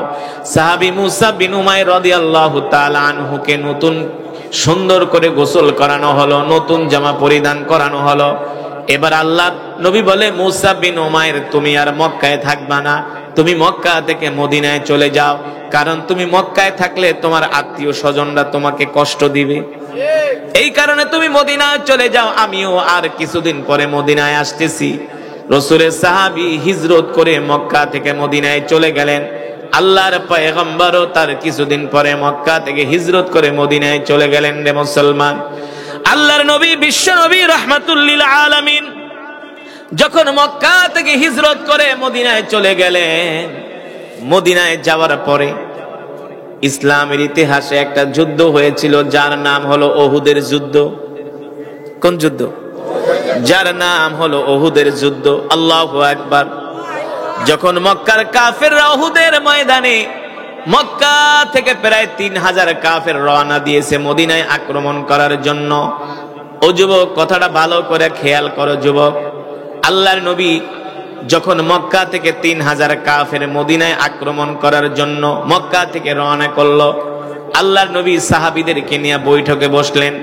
S1: সাহাবী মুসা বিন উমাইর রাদিয়াল্লাহু তাআলা আনহুকে নতুন সুন্দর করে গোসল করানো হলো, নতুন জামা পরিধান করানো হলো। এবার আল্লাহ নবী বলে, মুসা বিন উমাইর, তুমি আর মক্কায় থাকবা না, তুমি মক্কা থেকে মদিনায় চলে যাও, কারণ তুমি মক্কায় থাকলে তোমার আত্মীয় স্বজনরা তোমাকে কষ্ট দিবে, এই কারণে তুমি মদিনায় চলে যাও, আমিও আর কিছুদিন পরে মদিনায় আসতেছি। রাসূলের সাহাবী হিজরত করে মক্কা থেকে মদিনায় চলে গেলেন। আল্লাহর পয়গম্বরও তার কিছুদিন পরে মক্কা থেকে হিজরত করে মদিনায় চলে গেলেন। রে মুসলমান, আল্লাহর নবী, বিশ্ব নবী রাহমাতুল লিল আলামিন যখন মক্কা থেকে হিজরত করে মদিনায় চলে গেলেন, মদিনায় যাওয়ার পরে ইসলামের ইতিহাসে একটা যুদ্ধ হয়েছিল যার নাম হলো উহুদের যুদ্ধ। কোন যুদ্ধ? যার নাম হলো উহুদের যুদ্ধ। আল্লাহু আকবার। যখন মক্কার কাফেররা উহুদের ময়দানে, মক্কা থেকে প্রায় 3000 কাফের রওনা দিয়েছে মদিনায় আক্রমণ করার জন্য। ও যুবক, কথাটা ভালো করে খেয়াল করো যুবক। আল্লাহর নবী যখন মক্কা থেকে 3000 কাফের মদিনায় আক্রমণ করার জন্য মক্কা থেকে রওনা করলো, আল্লাহর নবী সাহাবীদেরকে নিয়ে বৈঠকে বসলেন।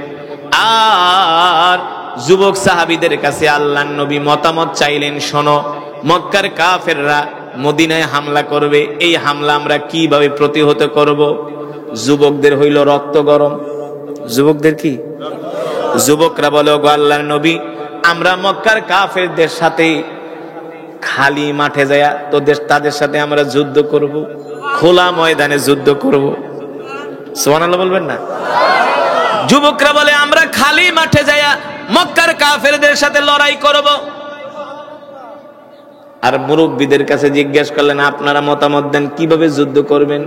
S1: আর যুবক সাহাবীদের কাছে আল্লাহর নবী মতামত চাইলেন, শোনো, মক্কার কাফেররা মদিনায় হামলা করবে, এই হামলা আমরা কিভাবে প্রতিহত করব? যুবকদের হইল রক্ত গরম। যুবকদের কি? যুবকরা বলে, গো আল্লাহর নবী, আমরা মক্কার কাফেরদের সাথে খালি মাঠে যায় তাদের সাথে আমরা যুদ্ধ করব, খোলা ময়দানে যুদ্ধ করব। সুবহানাল্লাহ বলবেন না? যুবকরা বলে, আমরা খালি মাঠে যায় মক্কার কাফেরদের সাথে লড়াই করব। আর মুরব্বীদের কাছে জিজ্ঞেস করলেন, আপনারা মতামত দেন কিভাবে যুদ্ধ করবেন?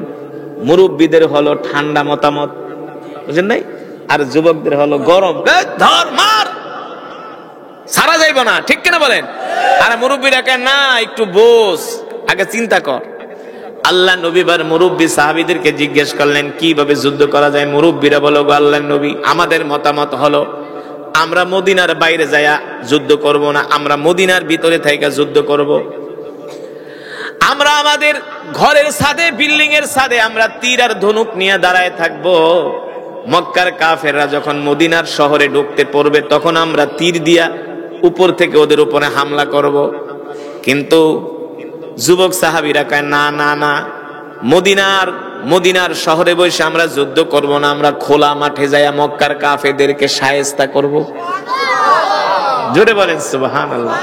S1: মুরব্বীদের হলো ঠান্ডা মতামত, বুঝেন নাই? আর যুবকদের হলো গরম, ধর মার, সারা যাইব না, ঠিক কিনা বলেন? আর মুরব্বীরা কয়, না, একটু বস, আগে চিন্তা কর। আল্লাহ নবী বার মুরব্বী সাহাবীদেরকে জিজ্ঞেস করলেন কিভাবে যুদ্ধ করা যায়। মুরব্বীরা বলো, গো আল্লাহর নবী, আমাদের মতামত হলো আমরা মদিনার বাইরে যায়া যুদ্ধ করব না, আমরা মদিনার ভিতরে থাইকা যুদ্ধ করব। আমরা আমাদের ঘরের ছাদে, বিল্ডিং এর ছাদে আমরা তীর আর ধনুক নিয়ে দাঁড়ায় থাকবো। মক্কার কাফেররা যখন মদিনার শহরে ঢুকতে পড়বে তখন আমরা তীর দিয়া উপর থেকে ওদের উপরে হামলা করব। কিন্তু যুবক সাহাবীরা কয়, না না না, মদিনার শহরে বসে আমরা যুদ্ধ করব না, আমরা খোলা মাঠে যাইয়া মক্কার কাফেরদেরকে শায়েস্তা করব। জোরে বলেন সুবহানাল্লাহ।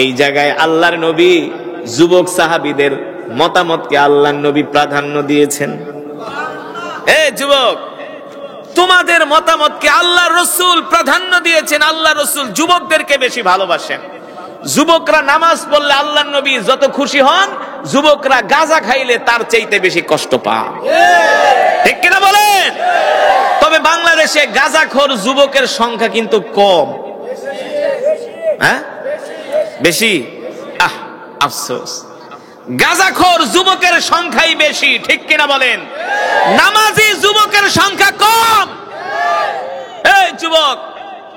S1: এই জায়গায় আল্লাহর নবী যুবক সাহাবীদের মতামতকে আল্লাহর নবী প্রাধান্য দিয়েছেন। এই যুবক, তোমাদের মতামতকে আল্লাহর রাসূল প্রাধান্য দিয়েছেন। আল্লাহর রাসূল যুবকদেরকে বেশি ভালোবাসেন। যুবকরা নামাজ পড়লে আল্লাহর নবী যত খুশি হন, যুবকরা গাঁজা খাইলে তার চাইতে বেশি কষ্ট পায়, ঠিক কিনা বলেন? তবে বাংলাদেশে গাঁজাখোর যুবকের সংখ্যা কিন্তু কম। হ্যাঁ, বেশি? আফসোস, গাঁজাখোর যুবকের সংখ্যাই বেশি, ঠিক কিনা বলেন? নামাজি যুবকের সংখ্যা কম। এই যুবক,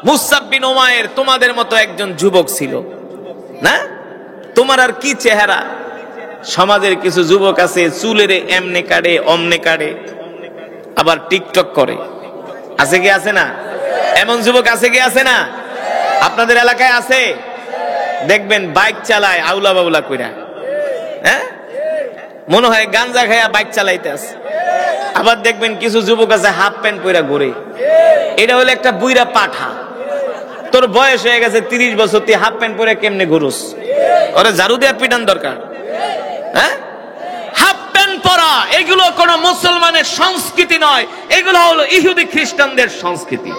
S1: মুসআব বিন উমাইর তোমাদের মতো একজন যুবক ছিল না? তোমার আর কি চেহারা! সমাজের কিছু যুবক আছে, চুলের এমনে কাটে, অমনে কাটে, আবার টিকটক করে। আছে কি আছে না? এমন যুবক আছে কি আছে না? আপনাদের এলাকায় আছে? দেখবেন বাইক চালায় আউলা বাউলা কইরা, হ্যাঁ, মনে হয় গাঞ্জা খায়া বাইক চালাইতে আছে। আবার দেখবেন কিছু যুবক আছে হাফ প্যান্ট পরে ঘুরে। এটা হলো একটা বুইরা পাঠা। তোর বয়স হয়ে গেছে 30 বছর, তুই হাফ প্যান্ট পরে কেমনে ঘুরুস? ওরে ঝাড়ু দিয়ে পিটান দরকার। হ্যাঁ, হাফ প্যান্ট পরা এগুলো কোন মুসলমানের সংস্কৃতি নয়, এগুলো হলো ইহুদি খ্রিস্টানদের সংস্কৃতি,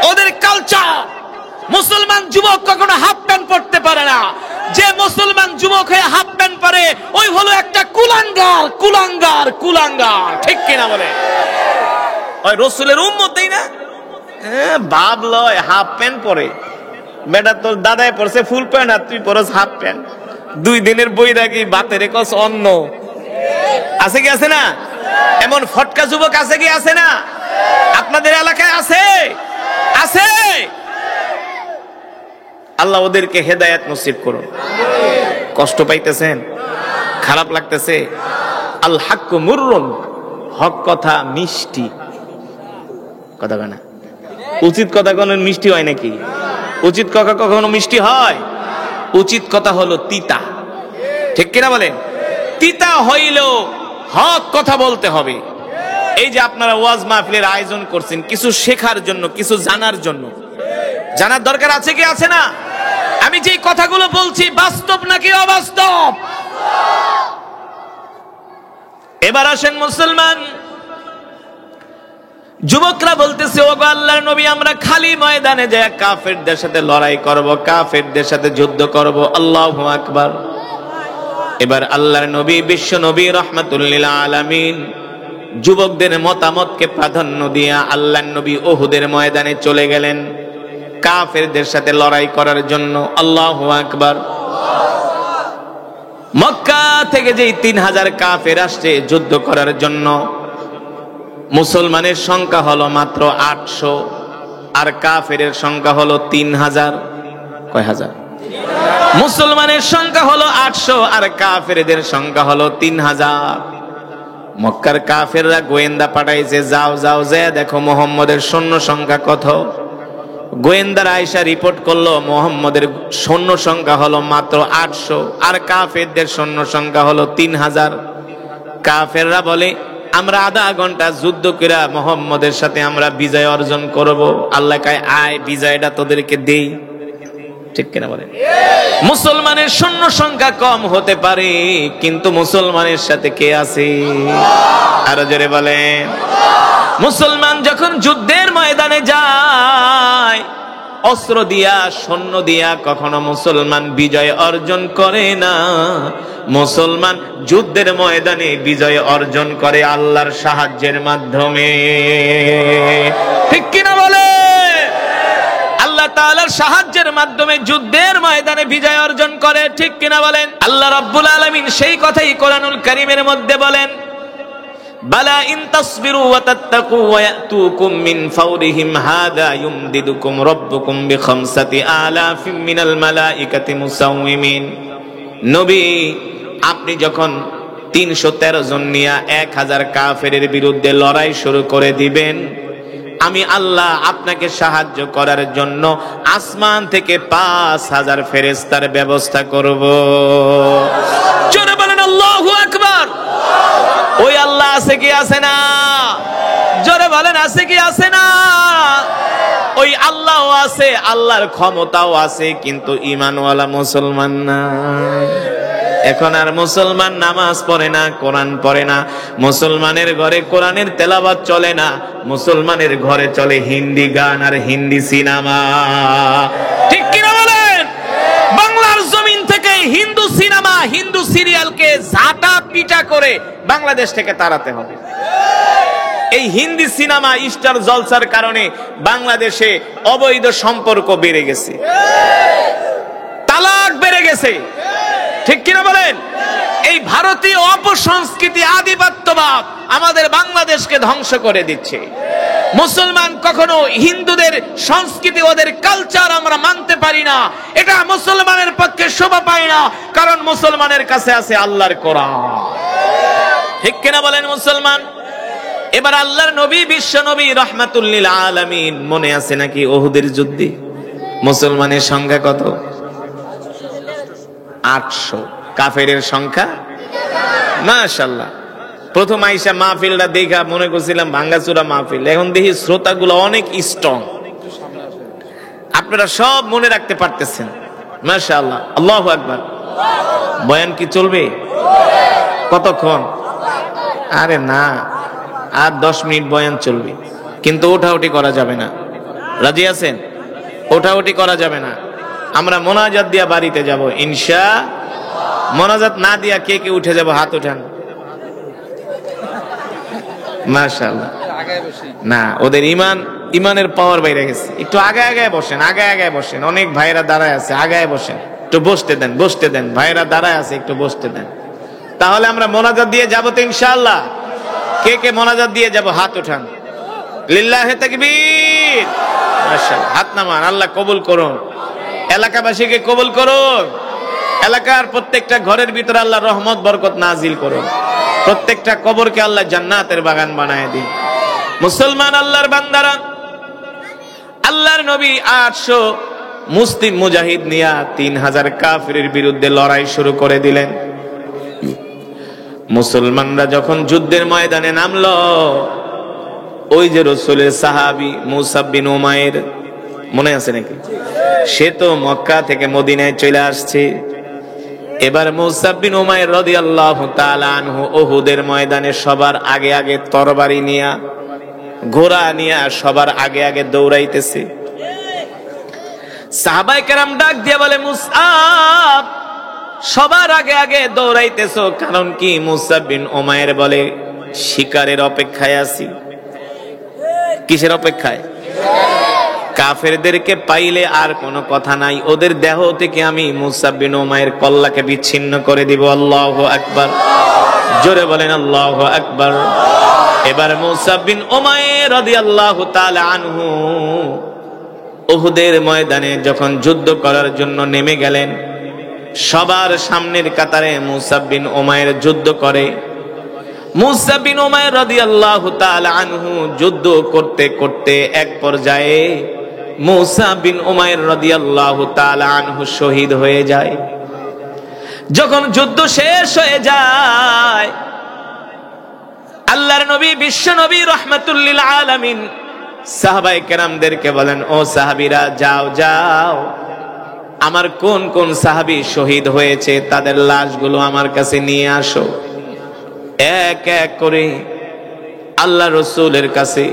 S1: ওদের কালচার। মুসলমান যুবক কখনো হাফ প্যান্ট পরতে পারে না। যে মুসলমান যুবক হয়ে হাফ প্যান্ট পরে ওই হলো একটা কুলাঙ্গার, কুলাঙ্গার, কুলাঙ্গার, ঠিক কিনা বলে? ওই রাসূলের উম্মত দেই না? বাপ লয় হাফ প্যান্ট পরে। বেটা তোর দাদায় পরছে ফুল প্যান্ট আর তুই পরস হাফ প্যান্ট। 2 দিনের বই রাখি বাতে রেখস অন্য। আছে কি আছে না? এমন ফটকা যুবক আছে কি আছে না? আপনাদের এলাকায় আছে? আছে? আল্লাহ ওদেরকে হেদায়েত নসিব করুন। কষ্ট পাইতেছেন, খারাপ লাগতেছে? আল হাক্কু মুররুন, হক কথা মিষ্টি। কথা কয় না? উচিত কথা কখনো মিষ্টি হয় নাকি? উচিত কথা কখনো মিষ্টি হয়? উচিত কথা হলো তিতা, ঠিক কিনা বলেন? তিতা হইলেও হক কথা বলতে হবে। এই যে আপনারা ওয়াজ মাহফিলের আয়োজন করছেন কিছু শেখার জন্য, কিছু জানার জন্য। জানার দরকার আছে কি আছে না? আমি যে কথাগুলো বলছি বাস্তব নাকি অবাস্তব? এবার আসেন মুসলমান যুবকরা বলতেছে, ওগো আল্লাহর নবী, আমরা খালি ময়দানে যায় কাফেরদের সাথে লড়াই করব, কাফেরদের সাথে যুদ্ধ করব। আল্লাহু আকবার। এবার আল্লাহর নবী, বিশ্ব নবী রাহমাতুল লিল আলামিন যুবকদের মতামতকে প্রাধান্য দিয়া আল্লাহর নবী উহুদের ময়দানে চলে গেলেন কাফেরদের সাথে লড়াই করার জন্য। আল্লাহু আকবার। মক্কা থেকে যেই 3000 কাফের আসছে যুদ্ধ করার জন্য, মুসলমানের সংখ্যা হলো মাত্র 800, আর কাফেরের সংখ্যা হলো 3000। কয় হাজার? মুসলমানের সংখ্যা হলো 800 আর কাফেরদের সংখ্যা হলো 3000। মক্কার কাফেররা গোয়েন্দা পাঠাইছে, যাও যাও যে দেখো মুহাম্মদের সৈন্য সংখ্যা কত। গোয়েন্দারা আয়েশা রিপোর্ট করলো মুহাম্মদের সৈন্য সংখ্যা হলো মাত্র 800 আর কাফেরদের সৈন্য সংখ্যা হলো 3000। কাফেররা বলে, আমরা আধা ঘন্টা যুদ্ধ করে মুহাম্মদের সাথে আমরা বিজয় অর্জন করব। আল্লাহ কয়, আয় বিজয়টা তোদেরকে দেই। ঠিক কিনা বলেন? মুসলমানের সৈন্য সংখ্যা কম হতে পারে, কিন্তু মুসলমানের সাথে কে আছে? আরো জোরে বলেন। মুসলমান যখন যুদ্ধের ময়দানে যায়, অস্ত্র দিয়া সৈন্য দিয়া কখনো মুসলমান বিজয় অর্জন করে না। মুসলমান যুদ্ধের ময়দানে বিজয় অর্জন করে আল্লাহর সাহায্যের মাধ্যমে। ঠিক কিনা বলে? আল্লাহ তাআলার সাহায্যের মাধ্যমে যুদ্ধের ময়দানে বিজয় অর্জন করে। ঠিক কিনা বলেন? আল্লাহ রাব্বুল আলামিন সেই কথাই কোরআনুল কারীমের মধ্যে বলেন, বালা ইন তাসবিরু ওয়া তাত্তাকু ওয়া ইয়াতুকুম মিন ফাওরিহিম হাদা ইউমদিদুকুম রাব্বুকুম বিখামসাতি আলাফিম মিনাল মালাইকাতি মুসাউমিমিন। নবী, আপনি যখন 313 জন নিয়ে 1000 কাফেরের বিরুদ্ধে লড়াই শুরু করে দিবেন, আমি আল্লাহ আপনাকে সাহায্য করার জন্য আসমান থেকে 5000 ফেরেশতার ব্যবস্থা করব। জোরে বলেন আল্লাহু আকবার। ওই আল্লাহ আছে কি আছে না? জোরে বলেন, আছে কি আছে না? ওই আল্লাহও আছে, আল্লাহর ক্ষমতাও আছে, কিন্তু ঈমানওয়ালা মুসলমান না। এখন আর মুসলমান নামাজ পড়ে না, কোরআন পড়ে না। মুসলমানের ঘরে কোরআনের তেলাওয়াত চলে না, মুসলমানের ঘরে চলে হিন্দি গান আর হিন্দি সিনেমা। ঠিক কিনা বলেন? বাংলার জমিন থেকে হিন্দু সিনেমা, হিন্দু সিরিয়ালকে ঝাঁটা পিটা করে বাংলাদেশ থেকে তাড়াতে হবে। এই হিন্দি সিনেমা স্টার জলসার কারণে বাংলাদেশে অবৈধ সম্পর্ক বেড়ে গেছে, তালাক বেড়ে গেছে। ঠিক কিনা বলেন? এই ভারতীয় অপসংস্কৃতি, আধিপত্যবাদ আমাদের বাংলাদেশকে ধ্বংস করে দিচ্ছে। মুসলমান কখনো হিন্দুদের সংস্কৃতি, ওদের কালচার আমরা মানতে পারি না। এটা মুসলমানের পক্ষে শোভা পায় না, কারণ মুসলমানের কাছে আছে আল্লাহর কোরআন। ঠিক কিনা বলেন মুসলমান? এবার আল্লাহর নবী, বিশ্ব নবী রাহমাতুল লিল আলামিন, মনে আছে নাকি উহুদের যুদ্ধে মুসলমানের সংখ্যা কত? 800। কাফেরের সংখ্যা? মাশাআল্লাহ। প্রথম আইসা মাহফিলটা দেখা মনে করছিলাম ভাঙ্গাচুরা মাহফিল, এখন দেখি শ্রোতাগুলো অনেক স্ট্রং। আপনারা সব মনে রাখতে পারতেছেন, মাশাআল্লাহ। আল্লাহু আকবার। বয়ান কি চলবে? কতক্ষণ? আরে না, আর 10 মিনিট বয়ান চলবে, কিন্তু ওঠাউঠি করা যাবে না। রাজি আছেন? ওঠাউঠি করা যাবে না। আমরা মোনাজাত দিয়া বাড়িতে যাব ইনশাআল্লাহ। মোনাজাত না দিয়া কে কে উঠে যাব? হাত উঠান। মাশাআল্লাহ। না, ওদের ইমানের পাওয়ার বাইরে গেছে। একটু আগে আগে বসেন, আগে আগে বসেন। অনেক ভাইরা দাঁড়ায় আছে, আগে বসেন। একটু বসতে দেন, বসতে দেন। ভাইরা দাঁড়ায় আছে, একটু বসতে দেন। তাহলে আমরা মোনাজাত দিয়ে যাব তো ইনশাআল্লাহ। কে কে মোনাজাত দিয়ে যাব? হাত উঠান। লিল্লাহি তাকবীর। মাশাআল্লাহ। হাত নামান। আল্লাহ কবুল করুন। এলাকাবাসীকে কবুল করুন, এলাকার প্রত্যেকটা ঘরের ভিতরে আল্লাহ রহমত বরকত নাজিল করুন, প্রত্যেকটা কবরকে আল্লাহ জান্নাতের বাগান বানায় দিন। মুসলমান আল্লাহর বান্দারা, আল্লাহর নবী 800 মুসলিম মুজাহিদ নিয়া 3000 কাফিরের বিরুদ্ধে লড়াই শুরু করে দিলেন। মুসলমানরা যখন যুদ্ধের ময়দানে নামলো, ওই যে রাসূলের সাহাবী মুসাব বিন উমাইর, মনে আছে নাকি? সে তো মক্কা থেকে মদিনায় চলে আসছে। এবার মুসাব বিন উমাইর রাদিয়াল্লাহু তাআলা আনহু উহুদের ময়দানে সবার আগে আগে তরবারি নিয়া, ঘোড়া নিয়া সবার আগে আগে দৌড়াইতেছে। সাহাবায়ে কেরাম ডাক দিয়ে বলে, মুসআব, সবার আগে আগে দৌড়াইতেছো কারণ কি? মুসাব বিন উমাইর বলে, শিকারের অপেক্ষায় আছি। কিসের অপেক্ষায়? কাফেরদেরকে পাইলে আর কোনো কথা নাই, ওদের দেহ থেকে আমি মুসাব বিন উমাইর কল্লাকে বিচ্ছিন্ন করে দিব। আল্লাহু আকবার, জোরে বলেন আল্লাহু আকবার। এবার মুসাব বিন উমাইর রাদিয়াল্লাহু তাআলা আনহু উহুদের ময়দানে যখন যুদ্ধ করার জন্য নেমে গেলেন, সবার সামনের কাতারে মুসাব বিন উমাইর যুদ্ধ করে। মুসাব বিন উমাইর রাদিয়াল্লাহু তাআলা আনহু যুদ্ধ করতে করতে এক পর্যায়ে মুসাব বিন উমাইর রাদিয়াল্লাহু তাআলা আনহু শহীদ হয়ে যায়। যখন যুদ্ধ শেষ হয়ে যায়, আল্লাহর নবী বিশ্ব নবী রাহমাতুল লিল আলামিন সাহাবায়ে কেরামদেরকে বলেন, ও সাহাবীরা, যাও যাও, আমার কোন কোন সাহাবী শহীদ হয়েছে তাদের লাশগুলো আমার কাছে নিয়ে আসো। এক এক করে আল্লাহ রাসূলের কাছে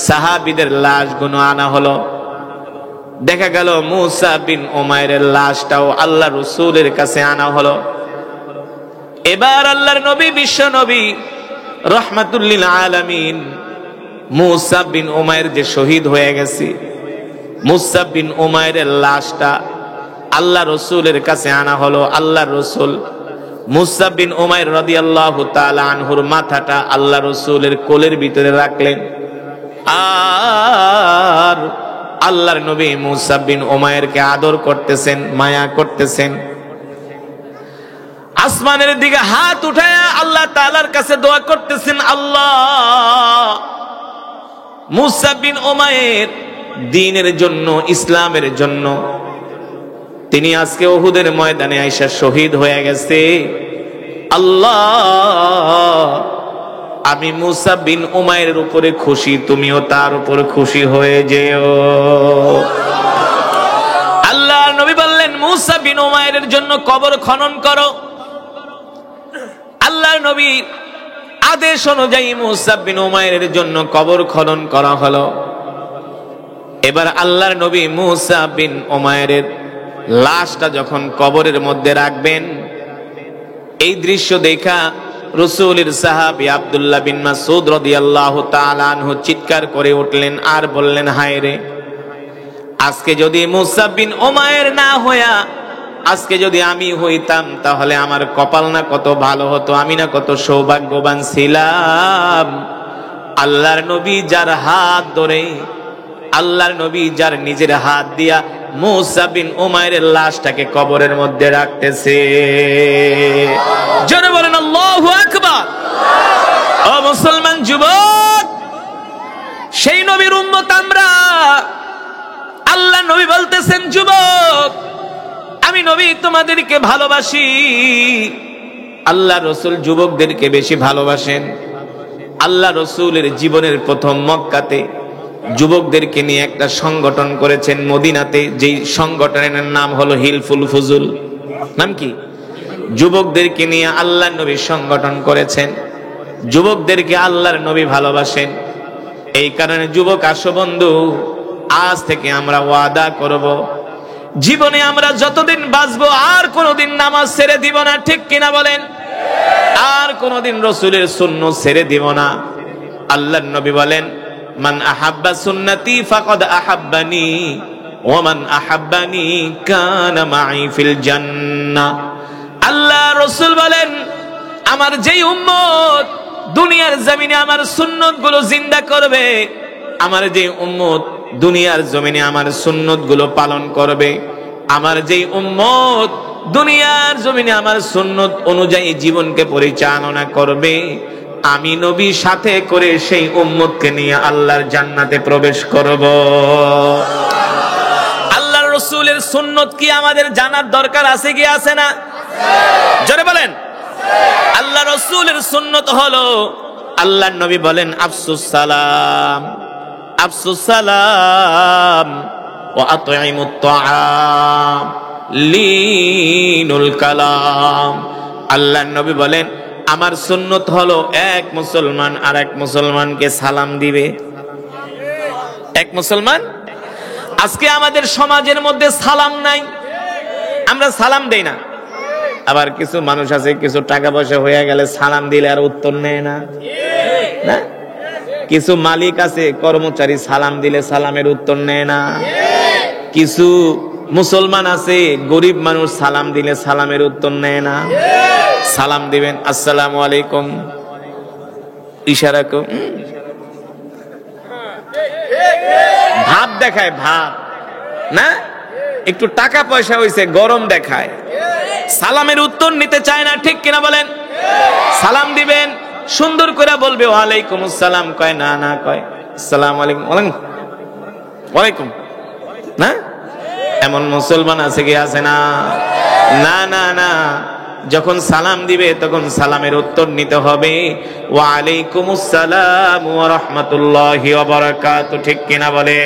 S1: সাহাবীদের লাশগুলো আনা হলো। দেখা গেল মুসাব বিন উমাইরের লাশটাও আল্লাহ রাসূলের কাছে আনা হলো। এবার আল্লাহর নবী বিশ্ব নবী রাহমাতুল লিল আলামিন মুসাব বিন উমাইর যে শহীদ হয়ে গেছে, মুসাব বিন উমাইরের লাশটা আল্লাহ রাসূলের কাছে আনা হলো। আল্লাহ রাসূল মুসাব বিন উমাইর রাদিয়াল্লাহু তাআলা আনহুর মাথাটা আল্লাহ রাসূলের কোলের ভিতরে রাখলেন। আর আল্লাহর নবী মুসাব বিন উমাইরকে আদর করতেছেন, মায়া করতেছেন। আসমানের দিকে হাত উঠায়া আল্লাহ তাআলার কাছে দোয়া করতেছেন, আল্লাহ, মুসাব বিন উমাইর দ্বীনের জন্য, ইসলামের জন্য তিনি আজকে উহুদের ময়দানে আইসা শহীদ হয়ে গেছে। আল্লাহ, আমি মুসাব বিন উমাইরের উপরে খুশি, তুমিও তার উপরে খুশি হয়ে যেও। আল্লাহ নবী বললেন, মুসাব বিন উমাইরের জন্য কবর খনন করো। আল্লাহর নবীর আদেশ অনুযায়ী মুসাব বিন উমাইরের জন্য কবর খনন করা হলো। এবার আল্লাহর নবী মুসাব বিন উমাইরের লাশটা যখন কবরের মধ্যে রাখবেন, এই দৃশ্য দেখা রাসূলের সাহাবী আব্দুল্লাহ বিন মাসউদ রাদিয়াল্লাহু তাআলা আনহু চিৎকার করে উঠলেন আর বললেন, হায় রে, আজকে যদি মুসাব বিন উমাইর না হইয়া আজকে যদি আমি হইতাম তাহলে আমার কপাল না কত ভালো হতো, আমি না কত সৌভাগ্যবান ছিলাম। আল্লাহর নবী যার হাত ধরে, আল্লাহর নবী যার নিজের হাত দিয়া মুসাব বিন উমাইরের লাশটাকে কবরের মধ্যে রাখতেছে। জোরে বলেন আল্লাহু আকবার। ও মুসলমান যুবক, সেই নবীর উম্মত আমরা। আল্লাহ নবী বলতেছেন, যুবক, আমি নবী তোমাদেরকে ভালোবাসি। আল্লাহ রাসূল যুবকদেরকে বেশি ভালোবাসেন। আল্লাহ রাসূলের জীবনের প্রথম মক্কাতে যুবকদেরকে নিয়ে একটা সংগঠন করেছেন মদিনাতে, যেই সংগঠনের নাম হলো হিলফুল ফুজুল। নাম কি? যুবকদেরকে নিয়ে আল্লাহর নবী সংগঠন করেছেন। যুবকদেরকে আল্লাহর নবী ভালোবাসেন। এই কারণে যুবক, আসো বন্ধু, আজ থেকে আমরা ওয়াদা করব, জীবনে আমরা যতদিন বাঁচবো আর কোনোদিন নামাজ ছেড়ে দিব না। ঠিক কিনা বলেন? আর কোনোদিন রাসূলের সুন্নাত ছেড়ে দিব না। আল্লাহর নবী বলেন, মান আহাব্বা সুন্নতি ফাকাদ আহাব্বানি ওয়া মান আহাব্বানি কানা মাই ফিল জান্নাহ। আল্লাহ রাসূল বলেন, আমার যেই উম্মত দুনিয়ার জমিনে আমার সুন্নতগুলো জিন্দা করবে, আমার যেই উম্মত দুনিয়ার জমিনে আমার সুন্নতগুলো পালন করবে, আমার যেই উম্মত দুনিয়ার জমিনে আমার সুন্নত অনুযায়ী জীবনকে পরিচালনা করবে, আমি নবী সাথে করে সেই উম্মতকে নিয়ে আল্লাহর জান্নাতে প্রবেশ করব। আল্লাহর রাসূলের সুন্নত কি আমাদের জানার দরকার আছে কি আছে না? জোরে বলেন। আল্লাহর রাসূলের সুন্নত হলো, আল্লাহর নবী বলেন আফসুস সালাম, আফসুস সালাম ওয়া আতঈমুত তাআম লিনুল কালাম। আল্লাহর নবী বলেন আমার সুন্নত হলো এক মুসলমান আর এক মুসলমানকে সালাম দিবে। এক মুসলমান, আজকে আমাদের সমাজের মধ্যে সালাম নাই, আমরা সালাম দেই না। আবার কিছু মানুষ আছে, কিছু টাকা পয়সা হয়ে গেলে সালাম দিলে আর উত্তর নেয় না। না, কিছু মালিক আছে, কর্মচারী সালাম দিলে সালামের উত্তর নেয় না। কিছু মুসলমান আছে, গরিব মানুষ সালাম দিলে সালামের উত্তর নেয় না। সালাম দিবেন আসসালামু আলাইকুম, ইশারা কর, ভাব দেখায়, ভাব না, একটু টাকা পয়সা হইছে গরম দেখায়, সালামের উত্তর নিতে চায় না। ঠিক কিনা বলেন? সালাম দিবেন, সুন্দর করে বলবে ওয়ালাইকুম আসসালাম, কয় না, না কয় আসসালামু আলাইকুম, ওয়ালাইকুম না। এমন মুসলমান আছে কি আছে না? না না না, যখন সালাম দিবে তখন সালামের উত্তর নিতে হবে ওয়ালাইকুম আসসালাম ওয়া রাহমাতুল্লাহি ওয়া বারাকাতুহু। ঠিক কিনা বলে?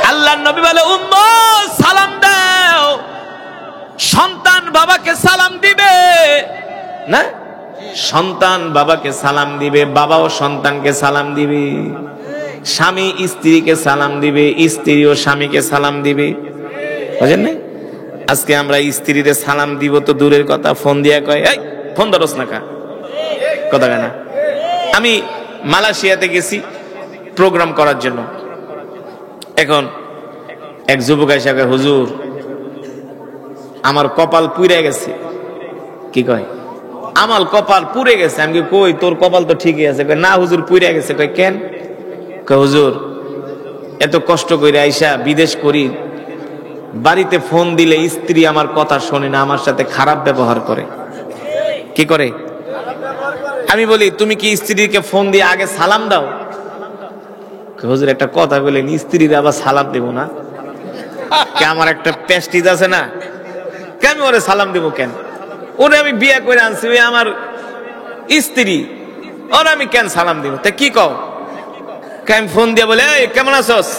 S1: আল্লাহর নবী বলে উম্মত সালাম দাও। সন্তান বাবাকে সালাম দিবে না, সন্তান বাবাকে সালাম দিবে, বাবাও সন্তানকে সালাম দিবে, স্বামী স্ত্রীকে সালাম দিবে, স্ত্রীও স্বামীকে সালাম দিবে। বুঝেন না? আজকে আমরা স্ত্রীতে সালাম দিব তো দূরের কথা, ফোন দিয়া কয় এই ফোন ধরস না কা, কথা কেনা। আমি মালয়েশিয়াতে গেছি প্রোগ্রাম করার জন্য। এখন এক যুবক এসে কয় হুজুর আমার কপাল পুড়ে গেছে। কি কয়? আমার কপাল পুড়ে গেছে। আমি কই তোর কপাল তো ঠিকই আছে। কয় না হুজুর পুড়ে গেছে। কয় কেন? কয় হুজুর এত কষ্ট করে আইসা বিদেশ করি, বাড়িতে ফোন দিলে স্ত্রী আমার কথা শোনে না, আমার সাথে খারাপ ব্যবহার করে। কি করে? আমি বলি তুমি কি স্ত্রীকে ফোন দিয়ে আগে সালাম দাও? হুজুর একটা কথা বলেন, স্ত্রীর আবার সালাম দেব না? আমার একটা প্রেস্টিজ আছে না, কেন ওরে সালাম দেব কেন? ওরে আমি বিয়ে করে আনছি, ওই আমার স্ত্রী, ওরে আমি কেন সালাম দিব? তা কি কও? আমি ফোন দিয়ে বলে এই কেমন আছোস?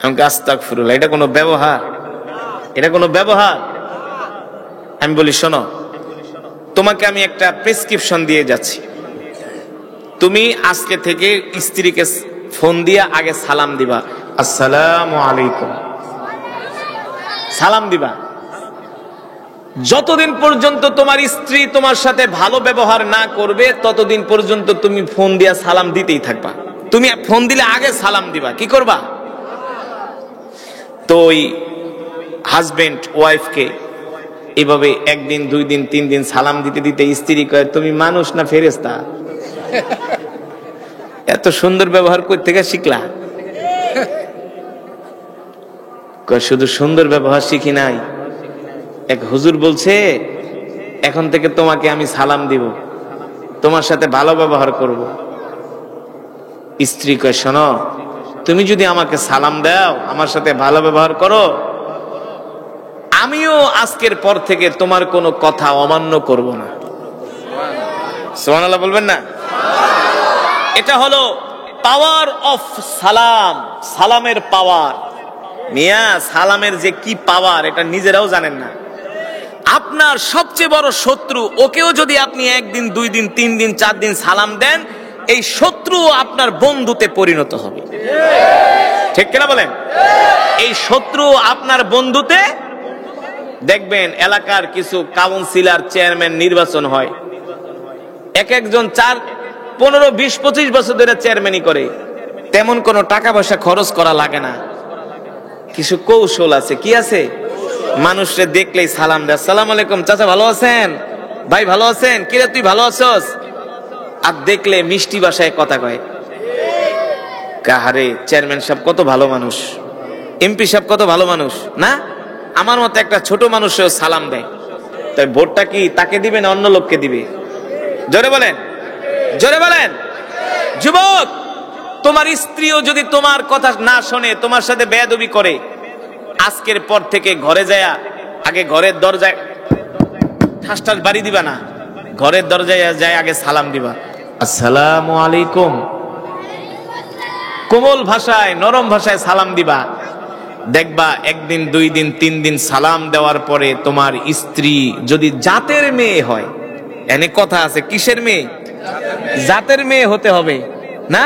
S1: আমি আস্তাগফিরুল্লাহ, এটা কোনো ব্যবহার? এটা কোনো ব্যবহার? আমি বলি শোনো, তোমাকে আমি একটা প্রেসক্রিপশন দিয়ে যাচ্ছি, তুমি আজকে থেকে স্ত্রীকে ফোন দিয়ে আগে সালাম দিবা, আসসালামু আলাইকুম সালাম দিবা। যতদিন পর্যন্ত তোমার স্ত্রী তোমার সাথে ভালো ব্যবহার না করবে ততদিন পর্যন্ত তুমি ফোন দিয়া সালাম দিতেই থাকবা। তুমি ফোন দিলে আগে সালাম দিবা। কি করবা? তো ওই হাজবেন্ড ওয়াইফকে এভাবে একদিন, দুই দিন, তিন দিন সালাম দিতে দিতে স্ত্রী কয় তুমি মানুষ না ফেরেশতা? এত সুন্দর ব্যবহার কই থেকে শিখলা? কয় শুধু সুন্দর ব্যবহার শিখি নাই, এক হুজুর বলছে এখন থেকে তোমাকে আমি সালাম দিব, তোমার সাথে ভালো ব্যবহার করব। স্ত্রী কয় শোনো, তুমি যদি আমাকে সালাম দাও, আমার সাথে ভালো ব্যবহার করো, আমিও আজকের পর থেকে তোমার কোনো কথা অমান্য করব না। সুবহানাল্লাহ বলবেন না? এটা হলো পাওয়ার অফ সালাম, সালামের পাওয়ার। মিয়া সালামের যে কি পাওয়ার এটা নিজেরাও জানেন না। আপনার সবচেয়ে বড় শত্রু, ওকেও যদি আপনি একদিন, দুই দিন, তিন দিন, চার দিন সালাম দেন, এই শত্রু আপনার বন্ধুতে পরিণত হবে। ঠিক কিনা বলেন? এই শত্রু আপনার বন্ধুতে, দেখবেন এলাকার কিছু কাউন্সিলর, চেয়ারম্যান নির্বাচন হয়, এক একজন 4, 15, 20, 25 বছর ধরে চেয়ারম্যানই করে, তেমন কোনো টাকা পয়সা খরচ করা লাগে না। কিছু কৌশল আছে। কি আছে? মানুষরে দেখলেই সালাম দেয়, আসসালামু আলাইকুম চাচা ভালো আছেন, ভাই ভালো আছেন, কিরে তুই ভালো আছস? আর দেখলে মিষ্টি ভাষায় কথা কয়। কাহারে চেয়ারম্যান সাহেব কত ভালো মানুষ, এমপি সাহেব কত ভালো মানুষ না, আমার মতো একটা ছোট মানুষও সালাম দেয়, তাই ভোটটা কি তাকে দিবে না অন্য লোককে দিবে? জোরে বলেন, জোরে বলেন। যুবক, তোমার স্ত্রীও যদি তোমার কথা না শোনে, তোমার সাথে বেয়াদবি করে, আজকের পর থেকে ঘরে যায়া আগে ঘরের দরজায় ঠাসঠাস বাড়ি দিবা না, ঘরের দরজায় যায় আগে সালাম দিবা, আসসালামু আলাইকুম। কোমল ভাষায়, নরম ভাষায় সালাম দিবা। দেখবা একদিন, 2 দিন, 3 দিন সালাম দেওয়ার পরে তোমার স্ত্রী যদি জাতের মেয়ে হয়, এনে কথা আছে কিসের মেয়ে? জাতের মেয়ে হতে হবে না,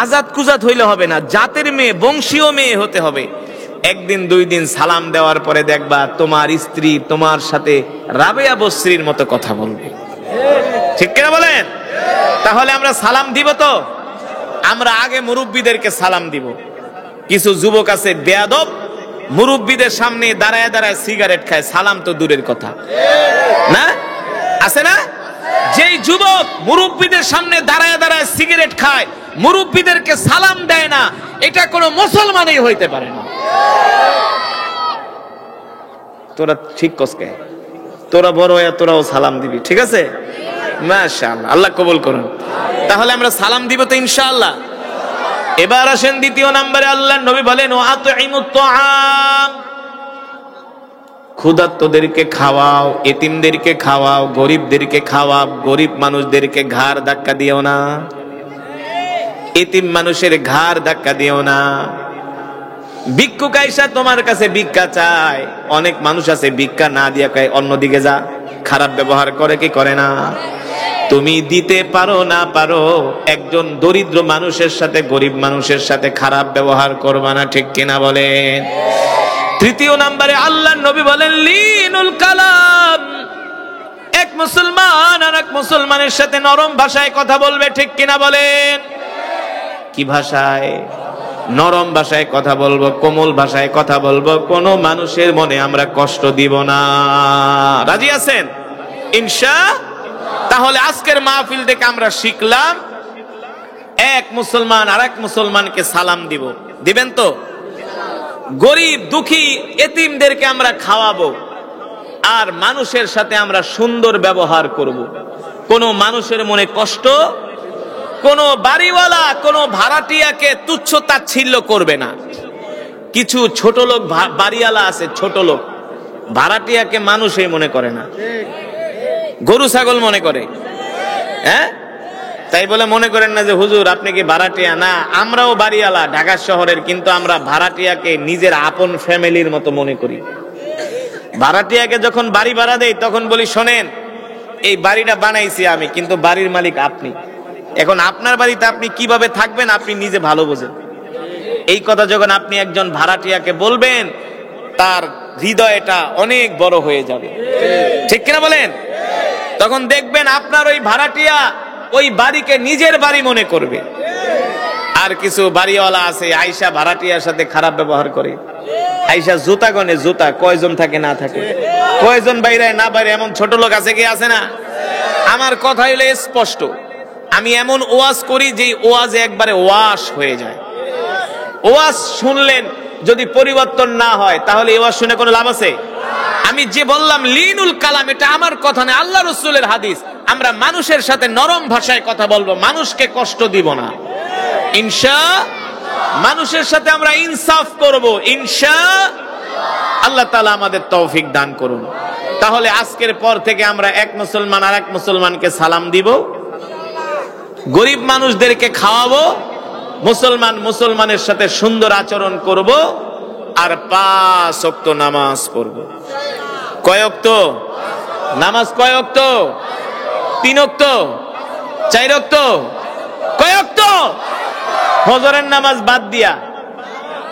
S1: আজাদ কুজাত হইলে হবে না, জাতের মেয়ে, বংশীয় মেয়ে হতে হবে। একদিন 2 দিন সালাম দেওয়ার পরে দেখবা তোমার স্ত্রী তোমার সাথে রাবেয়া বসরির মতো কথা বলবে। ঠিক কিনা বলেন? তাহলে আমরা সালাম দিব তো? আমরা আগে মুরব্বীদেরকে সালাম দিব। কিছু যুবক আছে বেয়াদব, মুরব্বীদের সামনে দাঁড়ায় দাঁড়ায় সিগারেট খায়, সালাম তো দূরের কথা, না আছে না? যেই যুবক মুরব্বীদের সামনে দাঁড়ায় দাঁড়ায় সিগারেট খায়, মুরব্বীদেরকে সালাম দেয় না, এটা কোনো মুসলমানই হইতে পারে না। তোরা ঠিক কসকে, তোরা বড় হয়ে তোরাও সালাম দিবি, ঠিক আছে? মাশাআল্লাহ, আল্লাহ কবুল করুন। তাহলে আমরা সালাম দিব তো ইনশাআল্লাহ। এবার আসেন দ্বিতীয় নম্বরে, আল্লাহর নবী বলেন ওয়াতুইমুত তাআম, ক্ষুধার্তদেরকে খাওয়াও, এতিমদেরকে খাওয়াও, গরিবদেরকে খাওয়াও। গরিব মানুষদেরকে ঘাড় ধাক্কা দিও না, এতিম মানুষের ঘাড় ধাক্কা দিও না। ভিক্ষুক আইসা তোমার কাছে ভিক্ষা চায়, অনেক মানুষ আছে ভিক্ষা না দিয়া কয় অন্যদিকে যা, খারাপ ব্যবহার করে কি করে না? তুমি দিতে পারো না পারো, একজন দরিদ্র মানুষের সাথে, গরিব মানুষের সাথে খারাপ ব্যবহার করবা না, ঠিক কিনা বলেন? তৃতীয় নম্বরে আল্লাহর নবী বলেন লিনুল কালাম, এক মুসলমান আর এক মুসলমানের সাথে নরম ভাষায় কথা বলবে, ঠিক কিনা বলেন? কি ভাষায়? নরম ভাষায় কথা বলবো, কোমল ভাষায় কথা বলবো, কোন মানুষের মনে আমরা কষ্ট দিব না। রাজি আছেন ইনশাআল্লাহ? তাহলে আজকের মাহফিল থেকে আমরা শিখলাম, এক মুসলমান আর এক মুসলমানকে সালাম দিব, দিবেন তো? গরিব দুঃখী এতিমদেরকে আমরা খাওয়াবো, আর মানুষের সাথে আমরা সুন্দর ব্যবহার করব। কোন মানুষের মনে কষ্ট, কোন বাড়িওয়ালা কোন ভাড়াটিয়াকে তুচ্ছ তাচ্ছিল্য করবে না। কিছু ছোট লোক বাড়িওয়ালা আছে, ছোট লোক ভাড়াটিয়াকে মানুষই মনে করে না, গরু ছাগল মনে করে। হ্যাঁ, তাই বলে মনে করেন না যে হুজুর আপনি কি ভাড়াটিয়া? না, আমরাও বাড়িওয়ালা ঢাকা শহরের, কিন্তু আমরা ভাড়াটিয়াকে নিজের আপন ফ্যামিলির মতো মনে করি। ভাড়াটিয়াকে যখন বাড়ি ভাড়া দেই তখন বলি শোনেন, এই বাড়িটা বানাইছি আমি, কিন্তু বাড়ির মালিক আপনি। এখন আপনার বাড়িতে আপনি কিভাবে থাকবেন আপনি নিজে ভালো বোঝেন। এই কথা যখন আপনি একজন ভাড়াটিয়াকে বলবেন, তার হৃদয়টা অনেক বড় হয়ে যাবে, ঠিক কিনা বলেন? তখন দেখবেন আপনার ওই ভাড়াটিয়া ওই বাড়িকে নিজের বাড়ি মনে করবে। আর কিছু বাড়িওয়ালা আছে আয়শা ভাড়াটিয়ার সাথে খারাপ ব্যবহার করে। আয়শা জুতা গনে, জুতা কয়জন থাকে না থাকে, কয়জন বাইরে না বাইরে, এমন ছোট লোক আছে কি আছে না? আমার কথা হইলে স্পষ্ট, আমি এমন ওয়াজ করি যে ওয়াজে একবারে ওয়াশ হয়ে যায়। ওয়াজ শুনলেন যদি পরিবর্তন না হয় তাহলে এই ওয়াজ শুনে কোনো লাভ আছে? আমি যে বললাম লিনুল কালাম, এটা আমার কথা না, আল্লাহ রাসূলের হাদিস। আমরা মানুষের সাথে নরম ভাষায় কথা বলবো, মানুষকে কষ্ট দিব না ইনশাআল্লাহ। মানুষের সাথে আমরা ইনসাফ করব ইনশাআল্লাহ। আল্লাহ তাআলা আমাদের তৌফিক দান করুন। তাহলে আজকের পর থেকে আমরা এক মুসলমান আর এক মুসলমানকে সালাম দিব, গরিব মানুষদেরকে খাওয়াবো, মুসলমান মুসলমানের সাথে সুন্দর আচরণ করব, আর 5 ওয়াক্ত নামাজ পড়ব। কয় ওয়াক্ত নামাজ? কয় ওয়াক্ত? 3 ওয়াক্ত, 4 ওয়াক্ত, কয় ওয়াক্ত? ফজরের নামাজ বাদ দিয়া,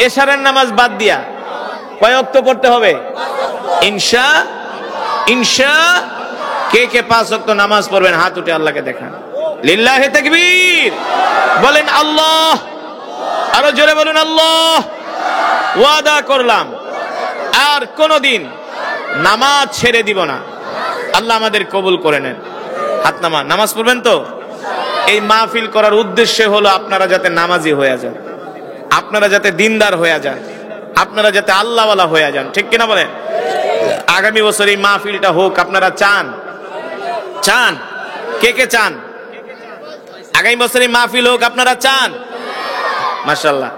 S1: এশারের নামাজ বাদ দিয়া কয় ওয়াক্ত পড়তে হবে ইনশাআল্লাহ। কে কে 5 ওয়াক্ত নামাজ পড়বেন হাত উঠে আল্লাহকে দেখান। লিল্লাহি তাকবীর, বলেন আল্লাহ, আরো জোরে বলুন আল্লাহ। ওয়াদা করলাম আর কোনদিন নামাজ ছেড়ে দিব না। আল্লাহ আমাদের কবুল করে নেন। হাত নামান, নামাজ পড়বেন তো? এই মাহফিল করার উদ্দেশ্য হলো আপনারা যাতে নামাজি হয়ে যান, আপনারা যাতে দিনদার হয়ে যান, আপনারা যাতে আল্লাহওয়ালা হয়ে যান, ঠিক কিনা বলেন? আগামী বছর এই মাহফিলটা হোক, আপনারা চান? চান? কে কে চান আগামী বছর এই মাহফিল হোক? আপনারা চান? মাশাআল্লাহ।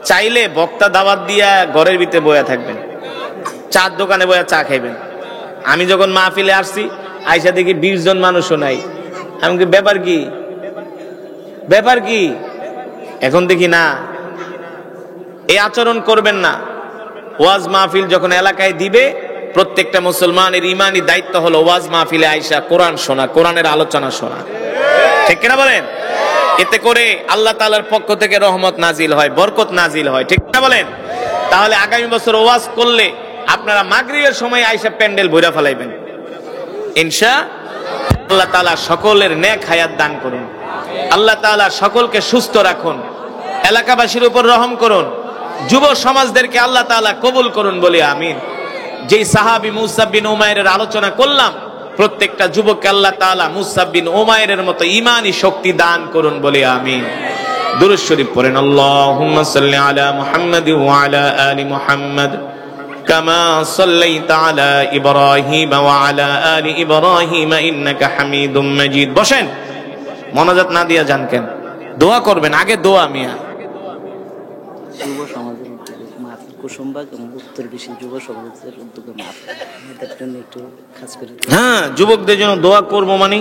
S1: চাইলে বক্তা দাওয়াত দিয়া ঘরের ভিতরে বয়া থাকবেন, চার দোকানে বয়া চা খাইবেন। আমি যখন মাহফিলে আসছি, আইসা দেখি 20 জন মানুষও নাই। আমি কি ব্যাপার কি, ব্যাপার কি? এখন দেখি না, এই আচরণ করবেন না। ওয়াজ মাহফিল যখন এলাকায় দিবে, প্রত্যেকটা মুসলমানের ইমানি দায়িত্ব হলো ওয়াজ মাহফিলে আইসা কোরআন শোনা, কোরআনের আলোচনা শোনা, ঠিক কিনা বলেন? এতে করে আল্লাহ তাআলার পক্ষ থেকে রহমত নাজিল হয়, বরকত নাজিল হয়, ঠিক কিনা বলেন? তাহলে আগামী বছর ওয়াজ করলে আপনারা মাগরিবের সময় আইসা প্যান্ডেল ভইরা ফেলাইবেন ইনশাআল্লাহ। আল্লাহ তাআলা সকলের নেক হায়াত দান করুন, আল্লাহ তাআলা সকলকে সুস্থ রাখুন, এলাকাবাসীর উপর রহম করুন, যুব সমাজদেরকে আল্লাহ তাআলা কবুল করুন বলি আমিন। যেই সাহাবী মুসাব বিন উমাইরের আলোচনা করলাম, প্রত্যেকটা যুবককে আল্লাহ তাআলা মুসাব বিন উমাইরের মতো ঈমানি শক্তি দান করুন বলি আমিন। দুরূদ শরীফ পড়েন, আল্লাহুম্মা সাল্লি আলা মুহাম্মাদ ওয়া আলা আলি মুহাম্মাদ কামা সাল্লাইতা আলা ইব্রাহিম ওয়া আলা আলি ইব্রাহিম ইন্নাকা হামিদুম মাজিদ। বসেন, মোনাজাত না দিয়া যান কেন? দোয়া করবেন, আগে দোয়া। মিয়া
S2: যুব সমাজের উদ্যোগে মাহফিল, কুসুমবাগ এবং উত্তর বিশ্ব যুব সমাজের উদ্যোগে মাহফিল, এদের জন্য একটু কাজ করে।
S1: হ্যাঁ, যুবকদের জন্য দোয়া করবো মানে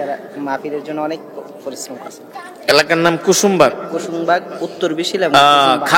S2: এরা মাহফিলের জন্য অনেক পরিশ্রম করছে।
S1: এলাকার নাম কুসুমবাগ,
S2: কুসুমবাগ উত্তর বিশ্ব এবং